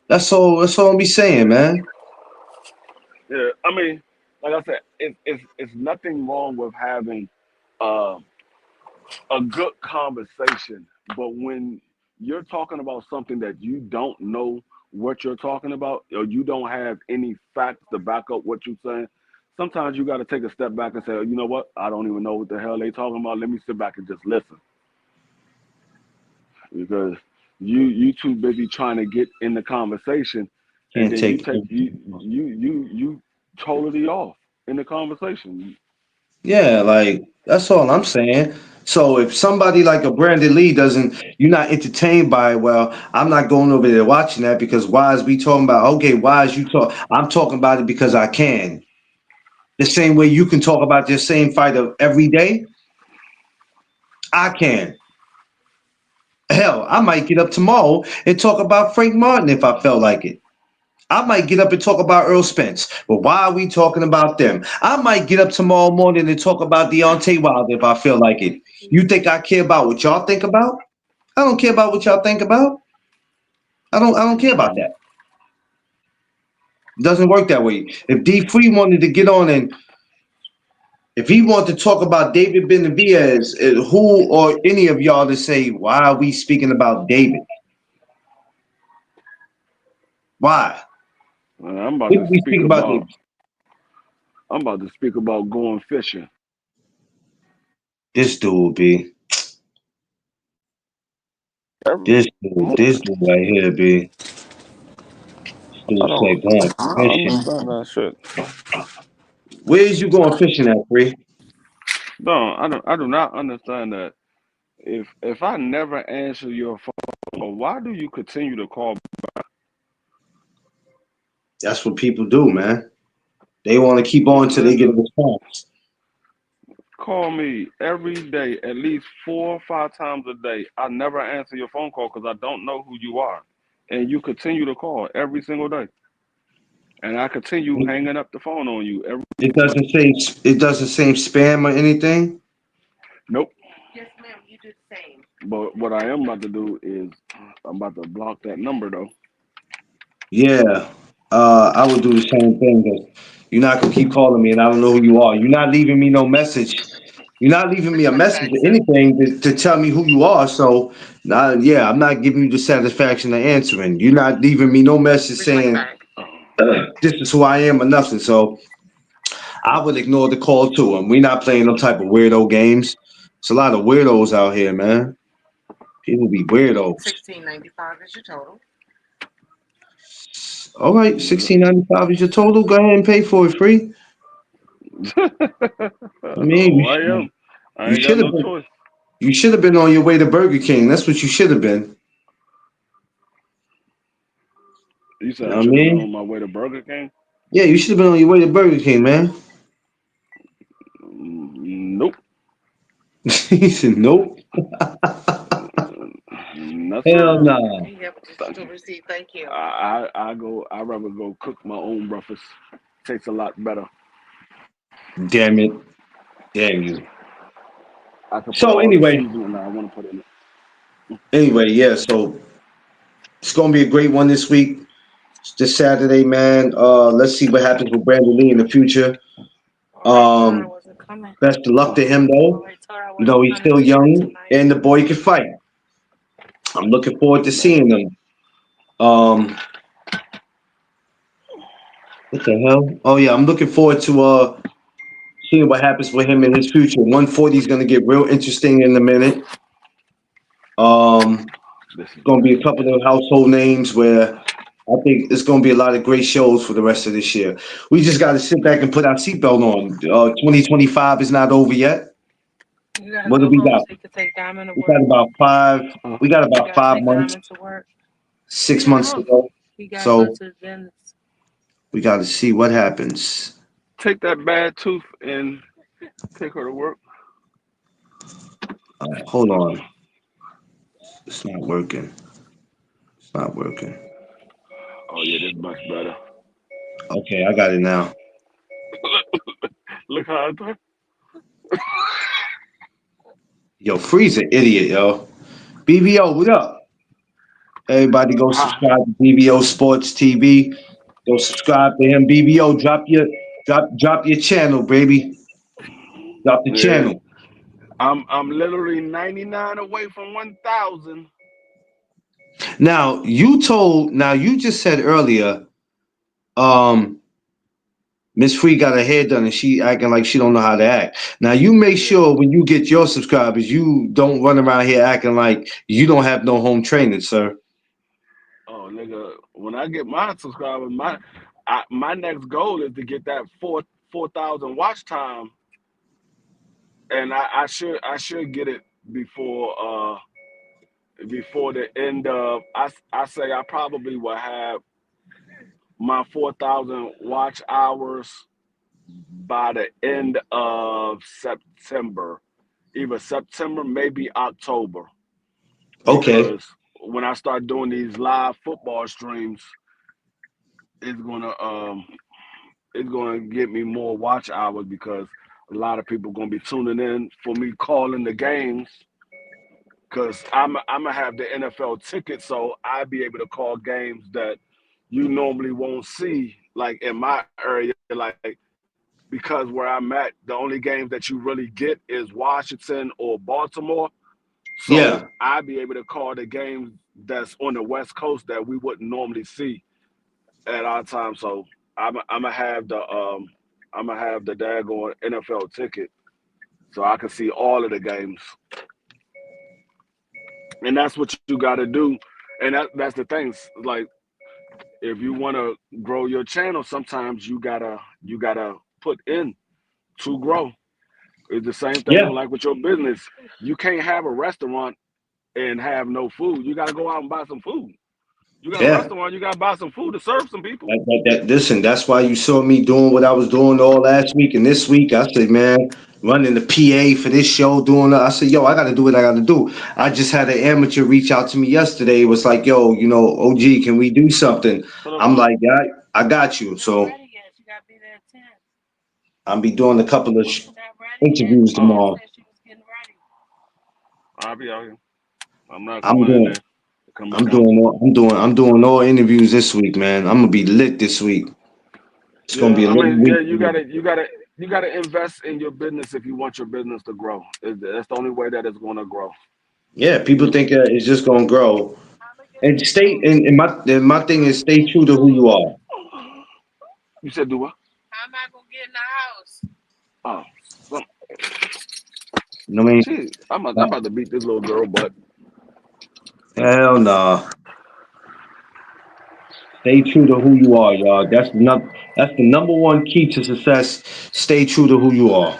That's all. That's all I'm be saying, man. Yeah, I mean, like I said, it's nothing wrong with having uh, a good conversation, but when you're talking about something that you don't know what you're talking about, or you don't have any facts to back up what you're saying, sometimes you got to take a step back and say, "Oh, you know what? I don't even know what the hell they talking about. Let me sit back and just listen," because you too busy trying to get in the conversation, and Can't then you take. take you totally off in the conversation. Yeah, like that's all I'm saying. So if somebody like a Brandon Lee doesn't, you're not entertained by it. Well, I'm not going over there watching that because why is we talking about? Okay, why is you talk? I'm talking about it because I can. The same way you can talk about this same fighter every day, I can. Hell, I might get up tomorrow and talk about Frank Martin if I felt like it. I might get up and talk about Earl Spence, but why are we talking about them? I might get up tomorrow morning and talk about Deontay Wilder if I feel like it. You think I care about what y'all think about? I don't care about what y'all think about. I don't care about that. It doesn't work that way. If D Free wanted to get on and if he wanted to talk about David Benavidez, who or any of y'all to say, why are we speaking about David? Why? I'm about What to did we speak speak about about David? I'm about to speak about going fishing. This dude, B. Every, This dude right here, B. This dude said going I don't fishing. understand that shit. Where's you going fishing at, Free? No, I do not understand that. If I never answer your phone, why do you continue to call? That's what people do, man. They want to keep You know on what I'm till they saying? get a response. Call me every day, at least 4 or 5 times a day. I never answer your phone call because I don't know who you are, and you continue to call every single day, and I continue hanging up the phone on you every. It doesn't say spam or anything. Nope. But what I am about to do is I'm about to block that number though. Yeah, I would do the same thing. But you're not gonna keep calling me, and I don't know who you are. You're not leaving me no message. You're not leaving me a message or anything to tell me who you are. So, yeah, I'm not giving you the satisfaction of answering. You're not leaving me no message saying this is who I am or nothing. So I would ignore the call too. And we're not playing no type of weirdo games. It's a lot of weirdos out here, man. People be weirdos. All right, Yeah. 16.95 is your total. Go ahead and pay for it free. I mean, Oh, I am. I you ain't got should have no been. choice. You should have been on your way to Burger King. That's what you should have been. You said You know I what I should have been mean? on my way to Burger King. Yeah, you should have been on your way to Burger King, man. Nope. He said, "Nope, No hell sir. nah." Thank you. I go. I rather go cook my own breakfast. Tastes a lot better. Damn it, damn you. I can put So all the anyway, seasoning I want to put in it. yeah. So it's gonna be a great one this week. This Saturday, man. Let's see what happens with Brandon Lee in the future. Um, best of luck to him, though. He's still young, and the boy can fight. I'm looking forward to Man, seeing him. Um, what the hell? Oh yeah, I'm looking forward to seeing what happens with him in his future. 140 is gonna get real interesting in a minute. This is Going to be a crazy. couple of household names where I think it's going to be a lot of great shows for the rest of this year. We just got to sit back and put our seatbelt on. 2025 is not over yet. You gotta What do go we home got? so you can take Diamond to We got work. about five. We got You about gotta five take months, Diamond to work. 6 months to go. He gotta go So to the dentist. we got to see what happens. Take that bad tooth and take her to work. Hold on, it's not working. It's not working. Oh yeah, this much better. Okay, I got it now. Look how I talk. Yo, Freeze an idiot, yo. BBO, what up? Everybody go Ah, subscribe to BBO Sports TV. Go subscribe to him. BBO, drop your channel, baby. Drop the yeah. channel. I'm literally 99 away from 1,000. Now you just said earlier, um, Miss Free got her hair done and she acting like she don't know how to act. Now you make Yeah. sure when you get your subscribers, you don't run around here acting like you don't have no home training, sir. Oh nigga, when I get my subscribers, my next goal is to get that 4,000 watch time, and I should get it before the end of I say I probably will have my 4,000 watch hours by the end of September, either September, maybe October, Okay. because when I start doing these live football streams, it's gonna um it's gonna get me more watch hours because a lot of people gonna be tuning in for me calling the games because I'm gonna have the NFL ticket, so I'll be able to call games that you normally won't see, like in my area, like because where I'm at, the only games that you really get is Washington or Baltimore. So Yeah. I'd be able to call the games that's on the West Coast that we wouldn't normally see at our time. So I'm gonna have the daggone NFL ticket so I can see all of the games. And that's what you got to do. And that's the thing. Like if you want to grow your channel, sometimes you gotta put in to grow. It's the same thing Yeah. on like with your business. You can't have a restaurant and have no food. You got to go out and buy some food. You got a Yeah. restaurant, you got to buy some food to serve some people. Listen, that's why you saw me doing what I was doing all last week and this week. I said, man, running the PA for this show, doing that. I said, yo, I got to do what I got to do. I just had an amateur reach out to me yesterday. It was like, yo, OG, can we do something? Hold on, I'm mom. like, yeah, I got you. You're not So ready yet. You gotta be there at 10. I'll be doing a couple of You're not ready yet. interviews Tia Oh, tomorrow. said she was getting ready. I'll be out here. I'm not I'm coming in doing, there to come back out. I'm doing all interviews this week, man. I'm gonna be lit this week. It's gonna Yeah, be a I lit mean, week yeah, for me. you gotta invest in your business if you want your business to grow. That's the only way that it's going to grow. Yeah, people think it's just gonna grow. I'ma get And some stay food. and my thing How is we stay get in true the to who you house? are. You said do what? How am I gonna get in the house? Oh, some, You know what I mean? I'm about to beat this little girl, but Hell no. Stay true to who you are, y'all. That's the number one key to success. Stay true to who you are.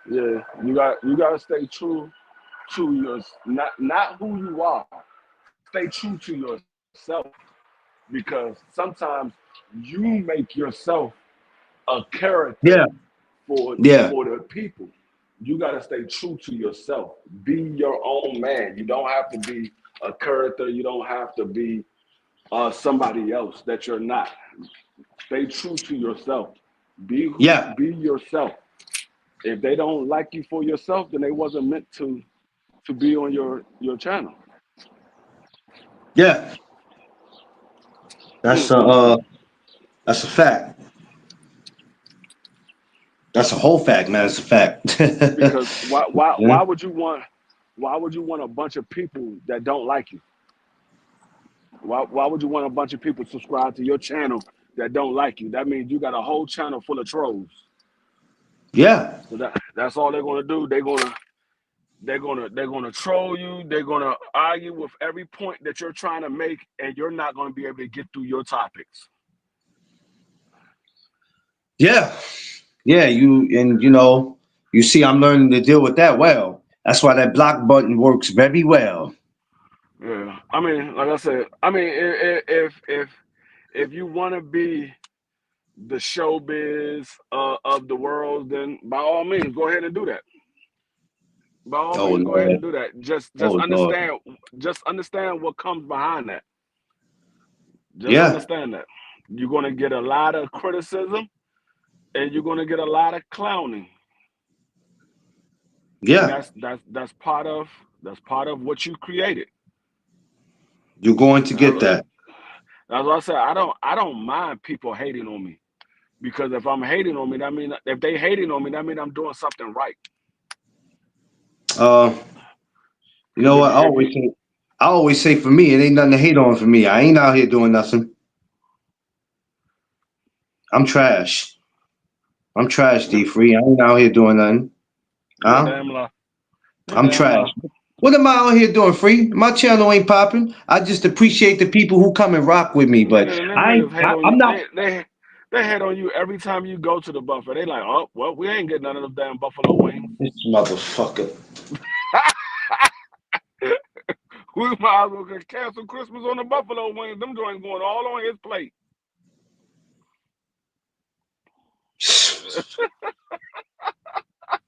yeah, you gotta stay true to your not who you are. Stay true to yourself because sometimes you make yourself a character Yeah, for yeah, the people. You got to stay true to yourself. Be your own man. You don't have to be a character. You don't have to be somebody else that you're not. Stay true to yourself. yeah, Be yourself. If they don't like you for yourself, then they wasn't meant to be on your channel. yeah. That's a Mm-mm-mm. that's a fact. That's a whole fact, man. It's a fact. Because why why Yeah, why would you want why would you want a bunch of people that don't like you? Why would you want a bunch of people subscribe to your channel that don't like you? That means you got a whole channel full of trolls. yeah, So that's all they're gonna do. They're gonna They're gonna troll you. They're gonna argue with every point that you're trying to make, and you're not gonna be able to get through your topics. Yeah, yeah. You see, I'm learning to deal with that well. That's why that block button works very well. Yeah, I mean, like I said, I mean, if you want to be the showbiz of the world, then by all means, go ahead and do that. By all Oh means, go ahead and Lord, do that. Just oh Lord. understand what comes behind that. Just Yeah, understand that you're gonna get a lot of criticism and you're gonna get a lot of clowning, and yeah. that's part of what you created. You're going to get That's that. what I said. I don't mind people hating on me because if I'm hating on me, that mean if they hating on me, that mean I'm doing something right. Uh, you Because know what? I always say for me, it ain't nothing to hate on for me. I ain't out here doing nothing. I'm trash. I'm trash, D free. I ain't out here doing nothing. you're a Huh? damn lie. You're a I'm damn trash. lie. What am I out here doing, free? My channel ain't popping. I just appreciate the people who come and rock with me, but Nigga, them niggas hate on I'm you. not. They hate on you every time you go to the buffet. They like, oh well, we ain't getting none of them damn buffalo wings. This motherfucker. We might as well cancel Christmas on the buffalo wings. Them joints going all on his plate.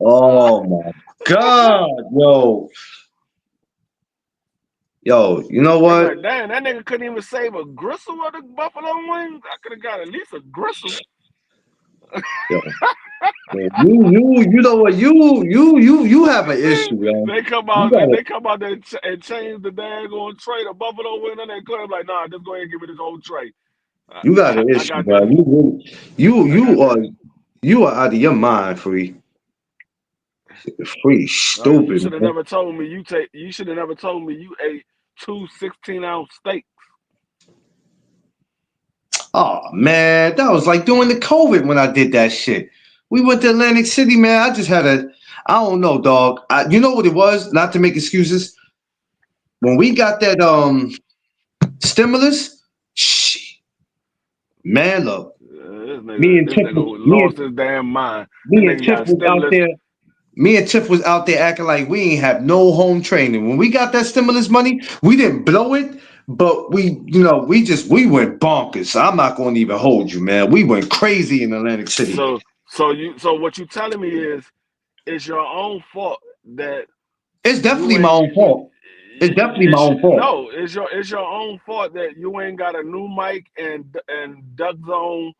Oh my God, yo, yo. You know They be what? like, damn, that nigga couldn't even save a gristle of the buffalo wings. I could have got at least a gristle. Yo, yo, you know what? You have an issue, man. They come You out got and it. they come out there and change the daggone tray. The buffalo wing, and they come like, nah, just go ahead and give me this whole tray. I, You got an I issue, got bro. this. You I got you are this. you are out of your mind, free, free, You stupid, should have man. never told me you take. You should have never told me you ate two 16-ounce steaks. Oh man, that was like during the COVID when I did that shit. We went to Atlantic City, man. I just had I don't know, dog. You know what it was? Not to make excuses. When we got that stimulus, shit, man, look, me and This Tiff, nigga was- lost his damn mind. This me and nigga Tiff got a was out stimulus. there. Me and Tiff was out there acting like we ain't have no home training. When we got that stimulus money, we didn't blow it, but we went bonkers. I'm not going to even hold you, man. We went crazy in Atlantic City. So what you telling me is it's your own fault that It's you definitely my ain't own fault. It's definitely my own fault. no, it's your own fault that you ain't got a new mic and Duck Zone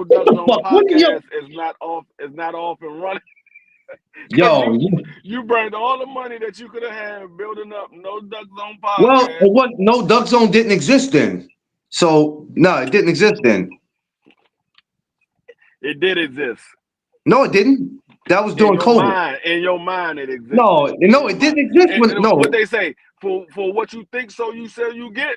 What Duck the Zone fuck? What are you? podcast is not off and running because Yo, you burned all the money that you could have had building up No Duck Zone well, podcast. what? No, Duck Zone didn't exist then. So no, it didn't exist then. It did exist No, it didn't. That was in during your COVID. mind. In your mind, it existed No, in no, your it mind. didn't exist when And what no. they say for what you think, so you say you get.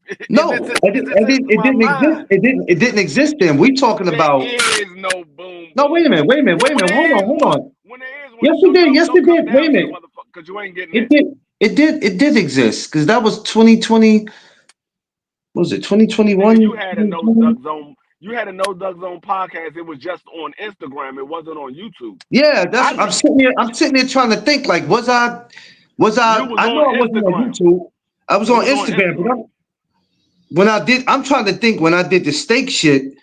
Is No, this is this in it my didn't exist. mind? It didn't exist then. We talking There about is no boom no. Wait a boom minute. room. Wait a minute. Wait a When minute. Hold there on. is Hold one, on. when there is one, Yes, it did. Yes, don't it come did. Wait down a to the minute. motherfucker because you ain't getting It it. did. It did. It did exist because that was 2020. What was it Nigga, 2021? 2020? You had a No Duck Zone podcast. It was just on Instagram. It wasn't on YouTube. Yeah, I that's. I'm know sitting here. I'm sitting there trying to think. Like, was I? Was you I? was I know on I wasn't on Instagram. YouTube. I was You on was on Instagram. Instagram. When I did, I'm trying to think. When I did the steak shit,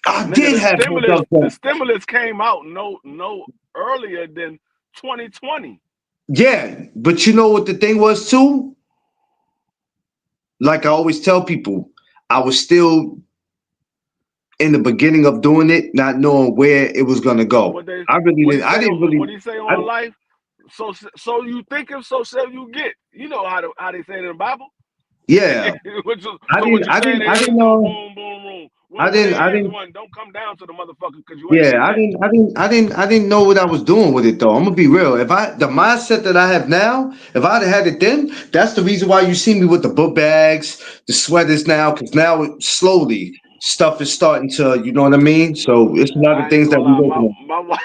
I Nigga, did the have no stimulus doubt the that. stimulus came out no earlier than 2020. Yeah, but you know what the thing was too? Like I always tell people, I was still in the beginning of doing it, not knowing where it was gonna go. What they I really what he didn't. I say didn't really. what he say I, on life? So you think of, so shall you get. You know how they say it in the Bible. yeah, So what you saying? I There is didn't no know. boom boom room. I When didn't. I there is didn't. one, don't come down to the motherfucker because you ain't Yeah, getting it. I didn't know what I was doing with it though. I'm gonna be real. If I the mindset that I have now, if I'd have had it then, that's the reason why you see me with the book bags, the sweaters now, because now slowly, stuff is starting to, you know what I mean? So it's a lot of I ain't things that gonna we lie. My working my wife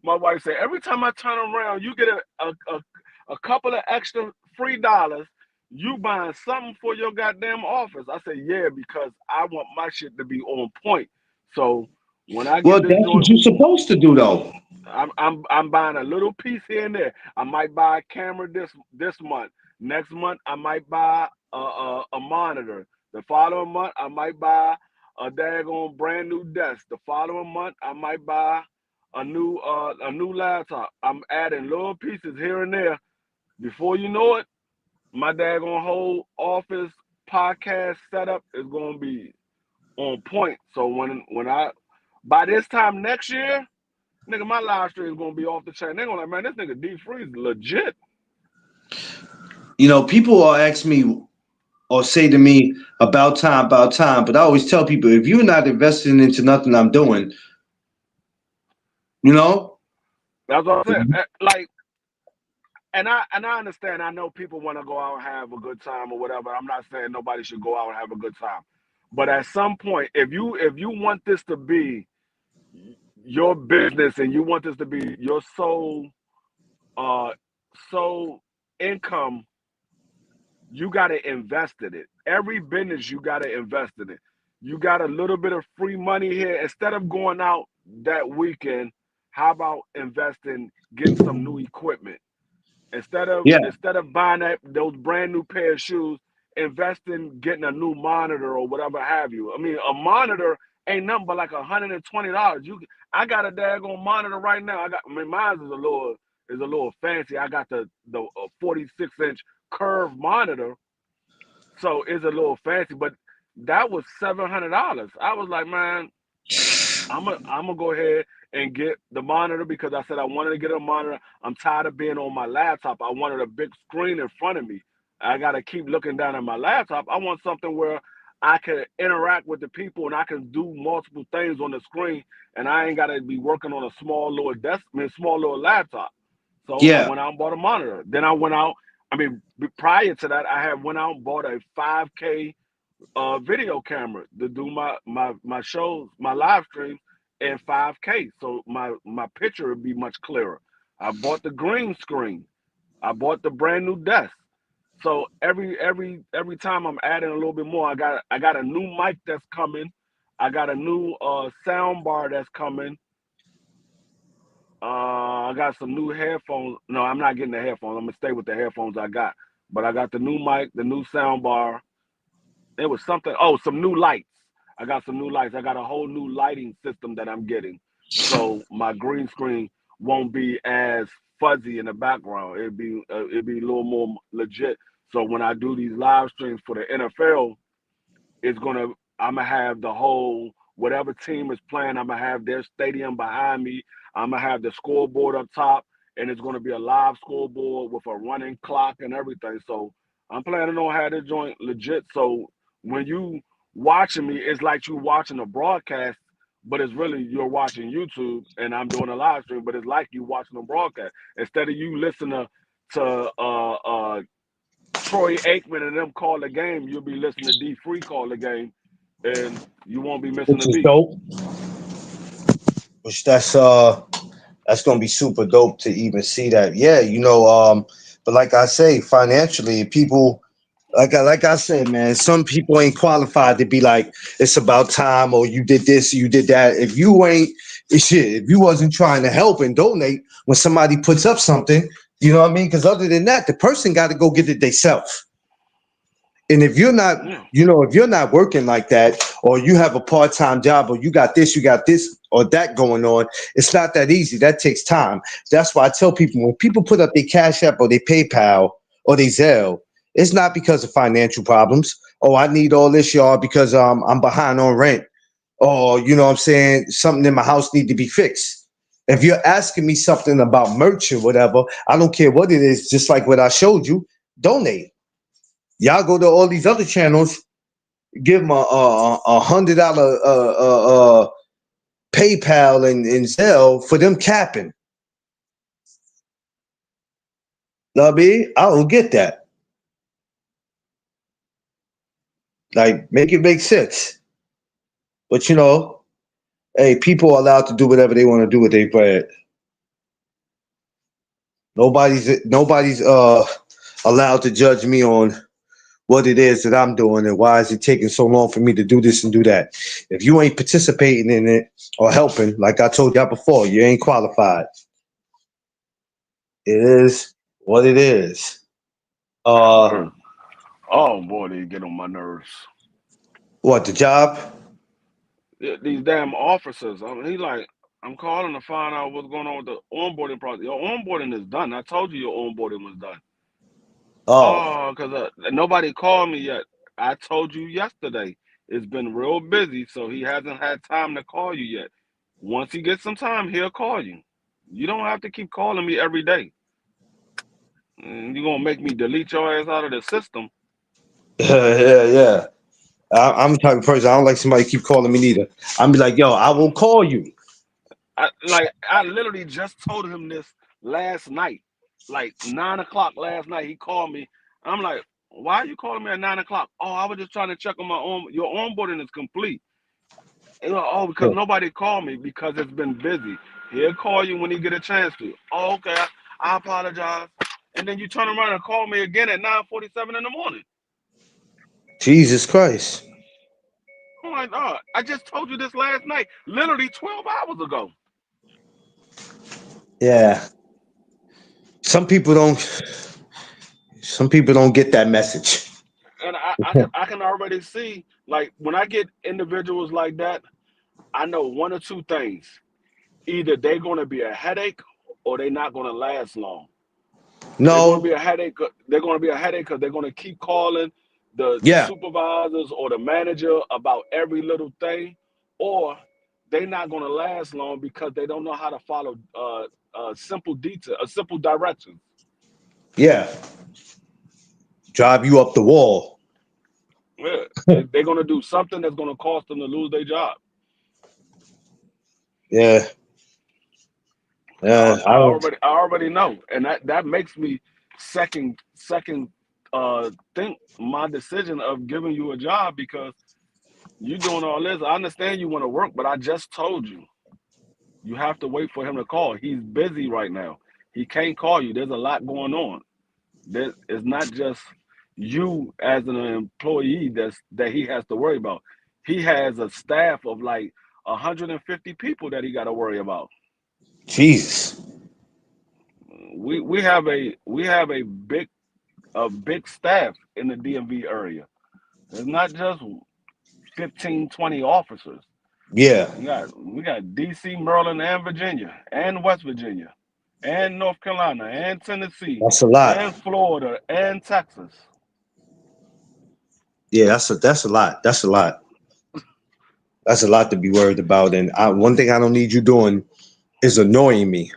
my wife said every time I turn around, you get a couple of extra free dollars. You buying something for your goddamn office. I said, yeah, because I want my shit to be on point. So when I on. Well, get that's this what joint, you're supposed to do, though. I'm buying a little piece here and there. I might buy a camera this month. Next month I might buy a monitor. The following month I might buy a daggone brand new desk. The following month I might buy a new laptop. I'm adding little pieces here and there. Before you know it, my daggone whole office podcast setup is gonna be on point. So when I by this time next year, nigga, my live stream is gonna be off the chain. They're gonna like, man, this nigga D Freeze legit. You know, people will ask me or say to me about time, but I always tell people if you're not investing into nothing I'm doing, you know, That's what I'm saying. Like, and I understand. I know people want to go out and have a good time or whatever. I'm not saying nobody should go out and have a good time, but at some point, if you want this to be your business and you want this to be your uh sole income, you got to invest in it. Every business, you got to invest in it. You got a little bit of free money here. Instead of going out that weekend, how about investing, getting some new equipment? Instead of yeah, instead of buying those brand new pair of shoes, invest in getting a new monitor or whatever have you. I mean, a monitor ain't nothing but like $120. I got a daggone monitor right now. I mean, mine is a little fancy. I got the 46-inch curved monitor, so it's a little fancy. But that was $700. I was like, man, I'm gonna go ahead and get the monitor because I said I wanted to get a monitor. I'm tired of being on my laptop. I wanted a big screen in front of me. I gotta keep looking down at my laptop. I want something where I can interact with the people and I can do multiple things on the screen, and I ain't gotta be working on a small little desk, I mean, small little laptop. So I yeah. went out and bought a monitor. Then I went out. I mean, prior to that, I had went out and bought a 5K video camera to do my shows, my live streams in 5K, so my picture would be much clearer. I bought the green screen. I bought the brand new desk. So every time I'm adding a little bit more. I got a new mic that's coming. I got a new sound bar that's coming. I got some new headphones. No, I'm not getting the headphones. I'm gonna stay with the headphones I got. But I got the new mic, the new sound bar, it was something. Oh, some new lights. I got some new lights. I got a whole new lighting system that I'm getting, so my green screen won't be as fuzzy in the background. It'd be a little more legit. So when I do these live streams for the NFL, it's gonna I'm gonna have the whole whatever team is playing. I'm gonna have their stadium behind me. I'm gonna have the scoreboard up top, and it's gonna be a live scoreboard with a running clock and everything. So I'm planning on having this joint legit. So when you watching me, it's like you watching a broadcast, but it's really you're watching YouTube, and I'm doing a live stream. But it's like you watching a broadcast instead of you listening to Troy Aikman and them call the game, you'll be listening to D Free call the game, and you won't be missing Which a is beat. dope. Which that's gonna be super dope to even see that. Yeah, you know, but like I say, financially, people like I said, man, some people ain't qualified to be like, it's about time or you did this, you did that. If you ain't shit, if you wasn't trying to help and donate when somebody puts up something, you know what I mean? Because other than that, the person got to go get it themselves. And if you're not, Yeah, you know, if you're not working like that, or you have a part-time job, or you got this or that going on, it's not that easy. That takes time. That's why I tell people when people put up their Cash App or their PayPal or their Zelle, it's not because of financial problems. Oh, I need all this, y'all, because I'm behind on rent. Or, you know what I'm saying, something in my house need to be fixed. If you're asking me something about merch or whatever, I don't care what it is, just like what I showed you, donate. Y'all go to all these other channels, give them a $100 PayPal and Zelle for them capping. Lobby, I don't get that. Like, make it make sense. But hey, people are allowed to do whatever they want to do with their bread. Nobody's allowed to judge me on what it is that I'm doing and why is it taking so long for me to do this and do that. If you ain't participating in it or helping, like I told y'all before, you ain't qualified. It is what it is. Uh, Word. Oh boy, they get on my nerves. what the job? These damn officers. I mean, he like, I'm calling to find out what's going on with the onboarding process. Your onboarding is done. I told you your onboarding was done. Oh, Oh, because nobody called me yet. I told you yesterday. It's been real busy, so he hasn't had time to call you yet. Once he gets some time, he'll call you. You don't have to keep calling me every day. You're gonna make me delete your ass out of the system. yeah, yeah. I'm the type of person I don't like somebody keep calling me neither. I'm be like, yo, I will call you. I literally just told him this last night, like 9 o'clock last night. He called me. I'm like, why are you calling me at 9 o'clock? Oh, I was just trying to check on my own. Your onboarding is complete. And like, oh, because nobody called me because it's been busy. He'll call you when he get a chance to. Oh, okay, I apologize. And then you turn around and call me again at 9:47 in the morning. Jesus Christ. I'm like, oh, I just told you this last night, literally 12 hours ago. Yeah. Some people don't. Some people don't get that message. And I can already see, like, when I get individuals like that, I know one or two things. Either they're going to be a headache or they're not going to last long. They're going to be No. a headache. They're going to be a headache because they're going to keep calling the Yeah. supervisors or the manager about every little thing, or they're not going to last long because they don't know how to follow simple detail, simple directions. Yeah. Drive you up the wall. Yeah, they're going to do something that's going to cost them to lose their job. Yeah. I, I I don't. already know, and that makes me second think my decision of giving you a job because you doing all this. I understand you want to work, but I just told you you have to wait for him to call. He's busy right now. He can't call you. There's a lot going on. It's not just you as an employee that he has to worry about. He has a staff of like 150 people that he got to worry about. Jesus. We have a big staff in the DMV area. It's not just 15, 20 officers. Yeah. We got DC, Maryland, and Virginia, and West Virginia, and North Carolina, and Tennessee, That's a lot. and Florida, and Texas. Yeah. That's a lot. That's a lot. That's a lot to be worried about. And one thing I don't need you doing is annoying me.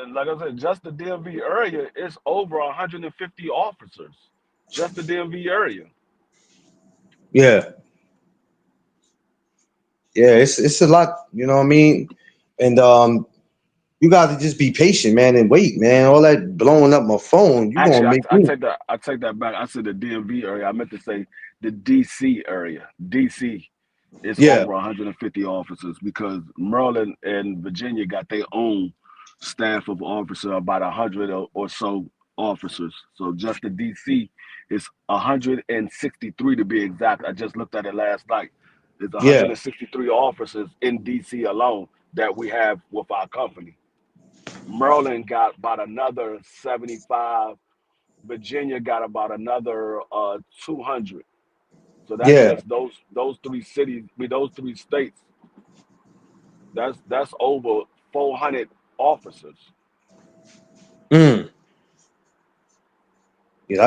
And like I said, just the DMV area is over 150 officers. Just the DMV area. Yeah. Yeah. It's a lot. You know what I mean? And you got to just be patient, man, and wait, man. All that blowing up my phone, you gonna Actually, make I me. take that back. I said the DMV area. I meant to say the DC area. DC is Yeah. over 150 officers because Maryland and Virginia got their own staff of officers, about 100 or so officers. So just the DC is 163 to be exact. I just looked at it last night. There's Yeah. 163 officers in DC alone that we have with our company. Maryland got about another 75. Virginia got about another 200. So that's Yeah. just those three cities, with those three states. That's over 400 officers. Mm. Yeah.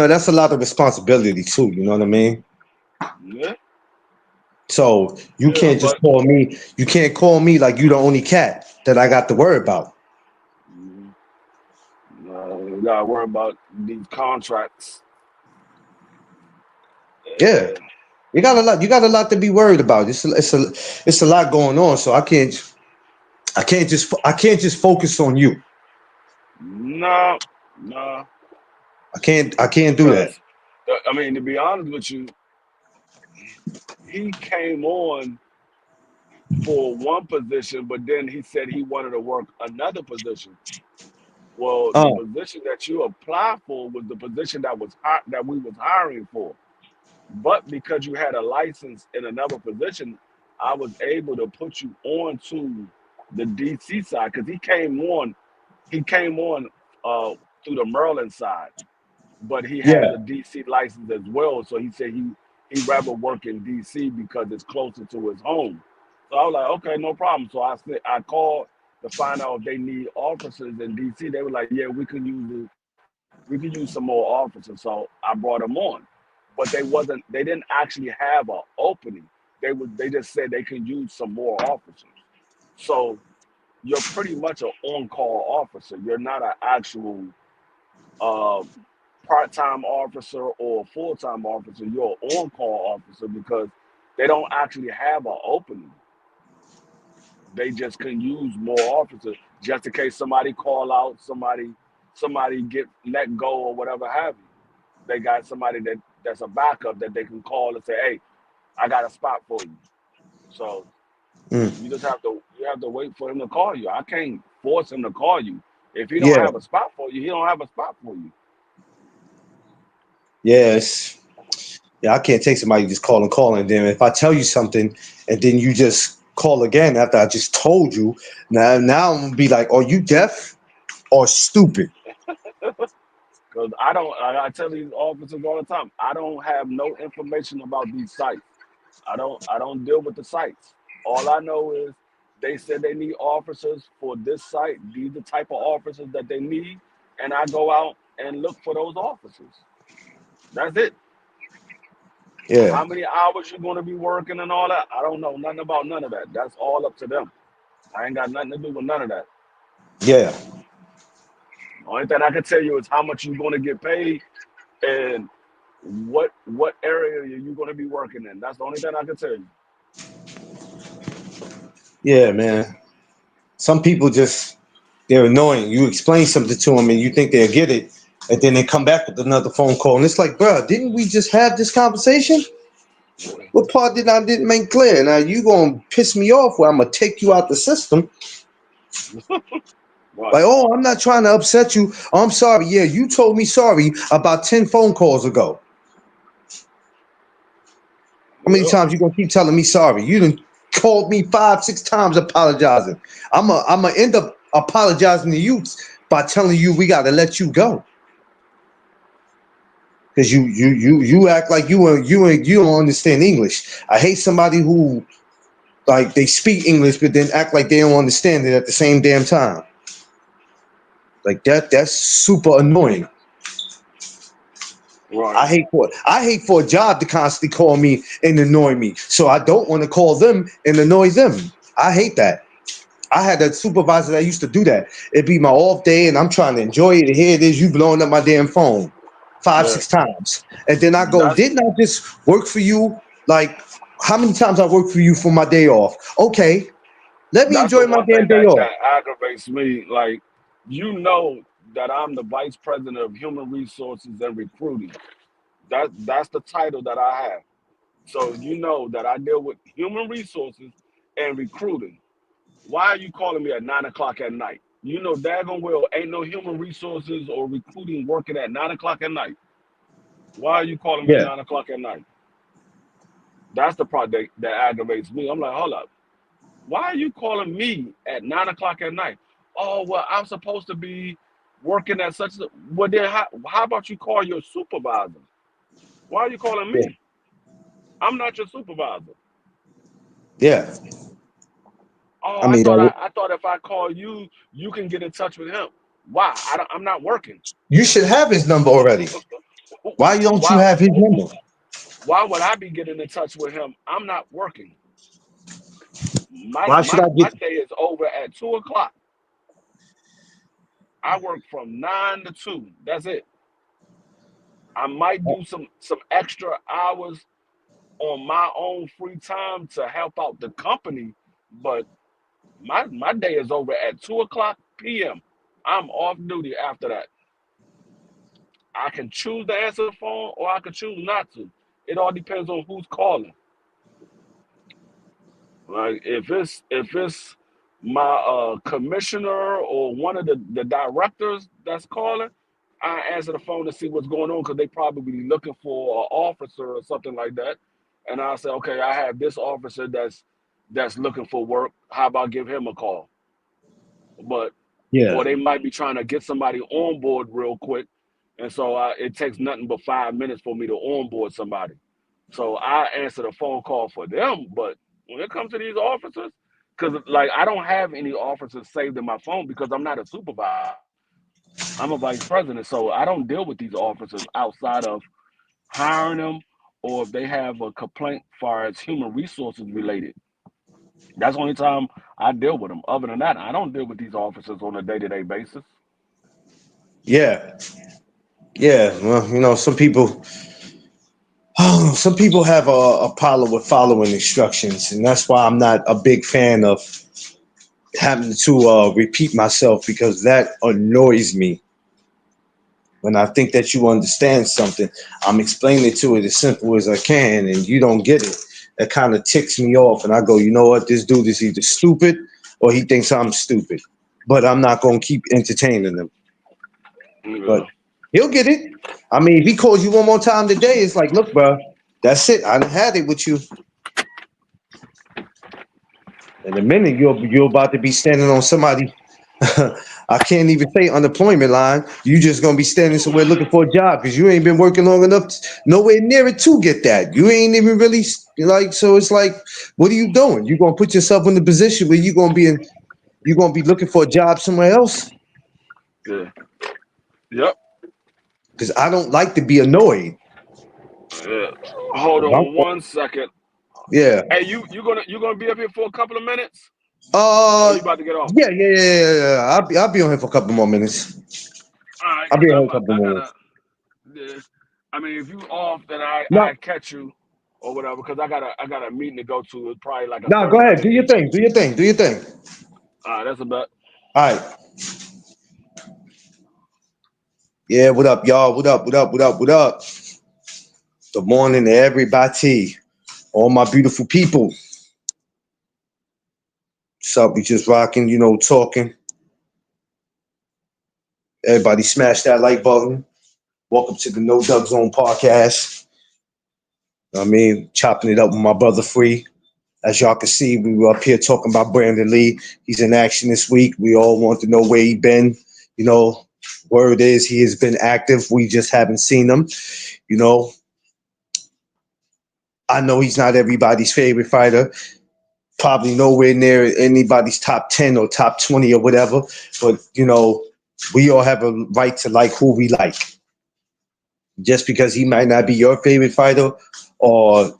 That's a lot of responsibility too. You know what I mean? Yeah, So you yeah, can't just but call me. You can't call me like you the only cat that I got to worry about. we gotta worry about these contracts. Yeah. Uh, You got a lot. You got a lot to be worried about. It's a lot going on. So I can't just focus on you. no, no, I can't do that. because I mean, to be honest with you, he came on for one position, but then he said he wanted to work another position. Well, the Oh, position that you applied for was the position that we was hiring for. But because you had a license in another position, I was able to put you on to the DC side because he came on uh, through the Maryland side, but he has a yeah. DC license as well. So he said he rather work in DC because it's closer to his home. So I was like, okay, no problem. So I called to find out if they need officers in DC. They were like, yeah, we could use some more officers. So I brought them on, but they didn't actually have an opening. They just said they can use some more officers. So you're pretty much an on-call officer. You're not an actual uh, part-time officer or full-time officer. You're an on-call officer because they don't actually have an opening. They just can use more officers just in case somebody call out, somebody get let go or whatever have you. They got somebody that's a backup that they can call and say, "Hey, I got a spot for you." So Mm, you have to wait for him to call you. I can't force him to call you. If he don't yeah. have a spot for you, he don't have a spot for you. Yes. Yeah, I can't take somebody just calling. Then if I tell you something and then you just call again after I just told you, now I'm gonna be like, are you deaf or stupid? Because I tell these officers all the time, I don't have no information about these sites. I don't deal with the sites. All I know is they said they need officers for this site. These the type of officers that they need, and I go out and look for those officers. That's it. Yeah, How many hours you're going to be working and all that? I don't know nothing about none of that. That's all up to them. I ain't got nothing to do with none of that. yeah, Only thing I can tell you is how much you're going to get paid and what area you're going to be working in. That's the only thing I can tell you. yeah, man. Some people just they're annoying. You explain something to them and you think they'll get it, and then they come back with another phone call, and it's like, bro, didn't we just have this conversation? Yeah. What part didn't make clear? Now you gonna piss me off where I'm gonna take you out the system. Right. Like, oh, I'm not trying to upset you. Oh, I'm sorry. Yeah, you told me sorry about 10 phone calls ago. How many Yeah. times you gonna keep telling me sorry? You done called me 5, 6 times apologizing. I'm gonna end up apologizing to you by telling you we gotta let you go. Cause you act like you don't understand English. I hate somebody who like they speak English but then act like they don't understand it at the same damn time. Like that's super annoying. Right. I hate for a job to constantly call me and annoy me. So I don't want to call them and annoy them. I hate that. I had a supervisor that used to do that. It'd be my off day and I'm trying to enjoy it. And here it is, you blowing up my damn phone five, Yeah. 6 times. And then I go, That's didn't I just work for you? Like, how many times I worked for you for my day off? Okay, let me that's the enjoy my one damn thing day that off. aggravates me. Like, you know that I'm the vice president of human resources and recruiting. That's the title that I have. So you know that I deal with human resources and recruiting. Why are you calling me at 9 o'clock at night? You know daggone well ain't no human resources or recruiting working at 9 o'clock at night. Why are you calling me at Yeah. 9 o'clock at night? That's the part that aggravates me. I'm like, hold up. Why are you calling me at 9 o'clock at night? Oh, well, I'm supposed to be working at such a well then how about you call your supervisor? Why are you calling Yeah. me? I'm not your supervisor. Yeah. Oh, I mean, I thought if I call you, you can get in touch with him. Why? I'm not working. you should have his number already. Why don't you Why have his number? why would I be getting in touch with him? I'm not working. My Why should my I my get day is over at 2 o'clock. I work from 9 to 2. That's it. I might do some extra hours on my own free time to help out the company, but my day is over at 2 o'clock p.m. I'm off duty after that. I can choose to answer the phone or I can choose not to. It all depends on who's calling. Like if it's my commissioner or one of the directors that's calling, I answer the phone to see what's going on because they probably looking for an officer or something like that. And I say, okay, I have this officer that's looking for work. How about give him a call? But Yeah. or they might be trying to get somebody on board real quick, and so it takes nothing but 5 minutes for me to onboard somebody. So I answer the phone call for them. But when it comes to these officers, because like I don't have any officers saved in my phone because I'm not a supervisor. I'm a vice president, so I don't deal with these officers outside of hiring them or if they have a complaint far as human resources related. That's the only time I deal with them. Other than that, I don't deal with these officers on a day-to-day basis. Yeah. Yeah. Well, some people have a problem with following instructions, and that's why I'm not a big fan of having to repeat myself because that annoys me. When I think that you understand something, I'm explaining to it as simple as I can, and you don't get it. That kind of ticks me off, and I go, you know what? This dude is either stupid or he thinks I'm stupid. But I'm not gonna keep entertaining him. But Yeah. he'll get it. I mean, if he calls you one more time today, it's like, look, bro, that's it. I done had it with you. In a minute, you're about to be standing on somebody. I can't even say unemployment line. You just gonna be standing somewhere looking for a job because you ain't been working long enough, nowhere near it to get that. You ain't even really like. So it's like, what are you doing? You gonna put yourself in the position where you gonna be looking for a job somewhere else? Yeah. Yep. Because I don't like to be annoyed. Yeah. Hold If I'm- on one second. yeah. Hey, you gonna be up here for a couple of minutes, or Uh. you about to get off? Yeah. I'll be on here for a couple more minutes. All right, I'll be cause on here a couple I more gotta. minutes. Yeah. I mean, if you off, then I No, catch you or whatever, because I got a meeting to go to. It's probably like a no, go ahead. 30-minute Do your meeting. thing. Do your thing. Do your thing. All right, that's about. All right. Yeah. What up, y'all? What up? What up? What up? What up? Good morning to everybody. All my beautiful people. What's up? We just rocking, talking. Everybody smash that like button. Welcome to the No Doug Zone podcast. I mean, chopping it up with my brother Free. As y'all can see, we were up here talking about Brandon Lee. He's in action this week. We all want to know where he been. You know, word is he has been active. We just haven't seen him. You know, I know he's not everybody's favorite fighter. Probably nowhere near anybody's top 10 or top 20 or whatever. But, we all have a right to like who we like. Just because he might not be your favorite fighter or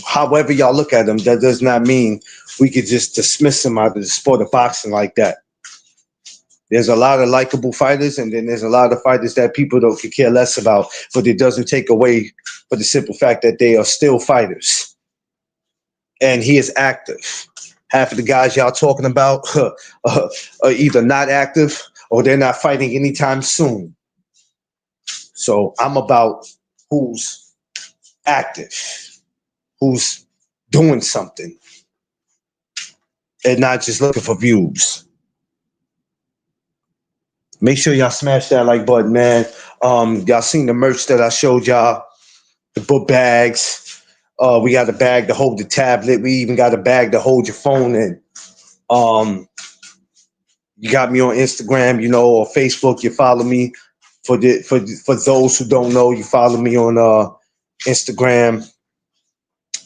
however y'all look at him, that does not mean we could just dismiss him out of the sport of boxing like that. There's a lot of likable fighters, and then there's a lot of fighters that people don't could care less about, but it doesn't take away for the simple fact that they are still fighters. And he is active. Half of the guys y'all talking about are either not active or they're not fighting anytime soon. So I'm about who's active, who's doing something, and not just looking for views. Make sure y'all smash that like button, man. Y'all seen the merch that I showed y'all, the book bags. We got a bag to hold the tablet. We even got a bag to hold your phone in. Um, You got me on Instagram, or Facebook. You follow me. For those who don't know, you follow me on Instagram,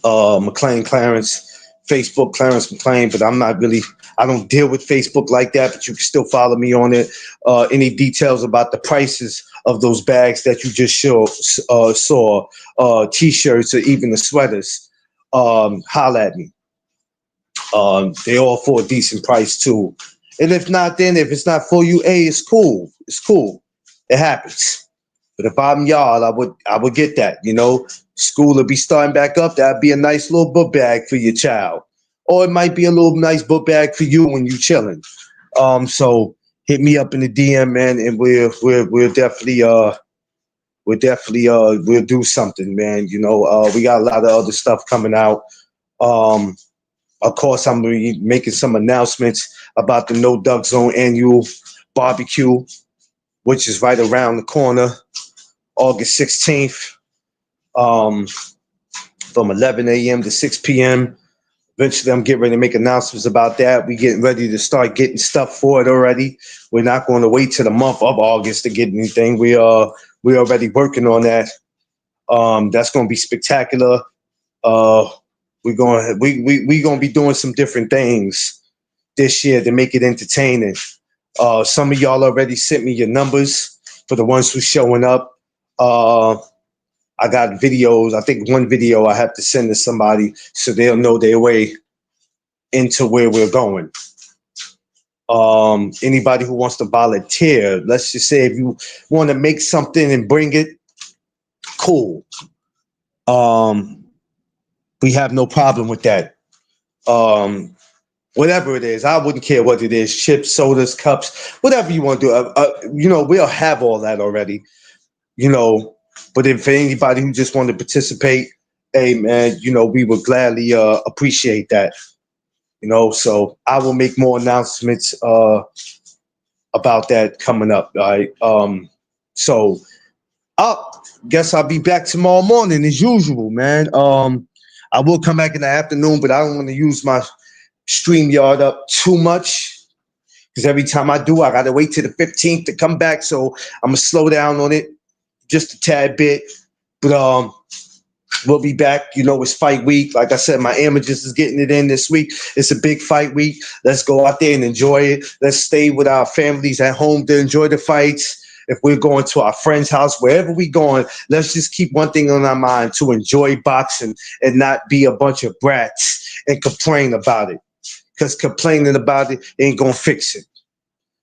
McLean Clarence, Facebook Clarence McLean. But I don't deal with Facebook like that. But you can still follow me on it. Any details about the prices of those bags that you just saw, T-shirts or even the sweaters, holla at me. They all for a decent price too. And if not, then if it's not for you, hey, it's cool. It's cool. It happens. But if I'm y'all, I would get that. School will be starting back up. That'd be a nice little book bag for your child, or it might be a little nice book bag for you when you chilling. So hit me up in the DM, man, and we'll definitely we'll do something, man. We got a lot of other stuff coming out. Um, Of course, I'm going to be making some announcements about the No Duck Zone annual barbecue, which is right around the corner, August 16th, um, from 11 a.m. to 6 p.m. Eventually, I'm getting ready to make announcements about that. We getting ready to start getting stuff for it already. We're not going to wait till the month of August to get anything. We already working on that. That's going to be spectacular. Uh, we gonna be doing some different things this year to make it entertaining. Some of y'all already sent me your numbers for the ones who's showing up. Uh, I got videos. I think one video I have to send to somebody so they'll know their way into where we're going. Anybody who wants to volunteer, let's just say if you want to make something and bring it, cool. Um, we have no problem with that. Um, Whatever it is, I wouldn't care what it is, chips, sodas, cups, whatever you want to do. We'll have all that already, you know. But if anybody who just want to participate, hey, man, we would gladly appreciate that, So I will make more announcements about that coming up, all right? So I guess I'll be back tomorrow morning as usual, man. I will come back in the afternoon, but I don't want to use my StreamYard up too much because every time I do, I got to wait till the 15th to come back. So I'm going to slow down on it just a tad bit. But we'll be back. It's fight week. Like I said, my amateurs is getting it in this week. It's a big fight week. Let's go out there and enjoy it. Let's stay with our families at home to enjoy the fights. If we're going to our friend's house, wherever we're going, let's just keep one thing on our mind: to enjoy boxing and not be a bunch of brats and complain about it. Because complaining about it ain't gonna fix it.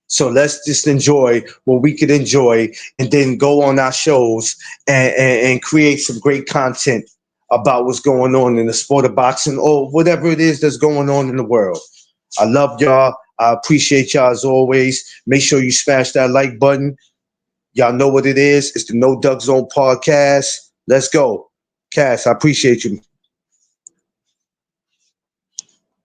So let's just enjoy what we could enjoy and then go on our shows and create some great content about what's going on in the sport of boxing or whatever it is that's going on in the world. I love y'all. I appreciate y'all as always. Make sure you smash that like button. Y'all know what it is. It's the No Duck Zone podcast. Let's go. Cass, I appreciate you.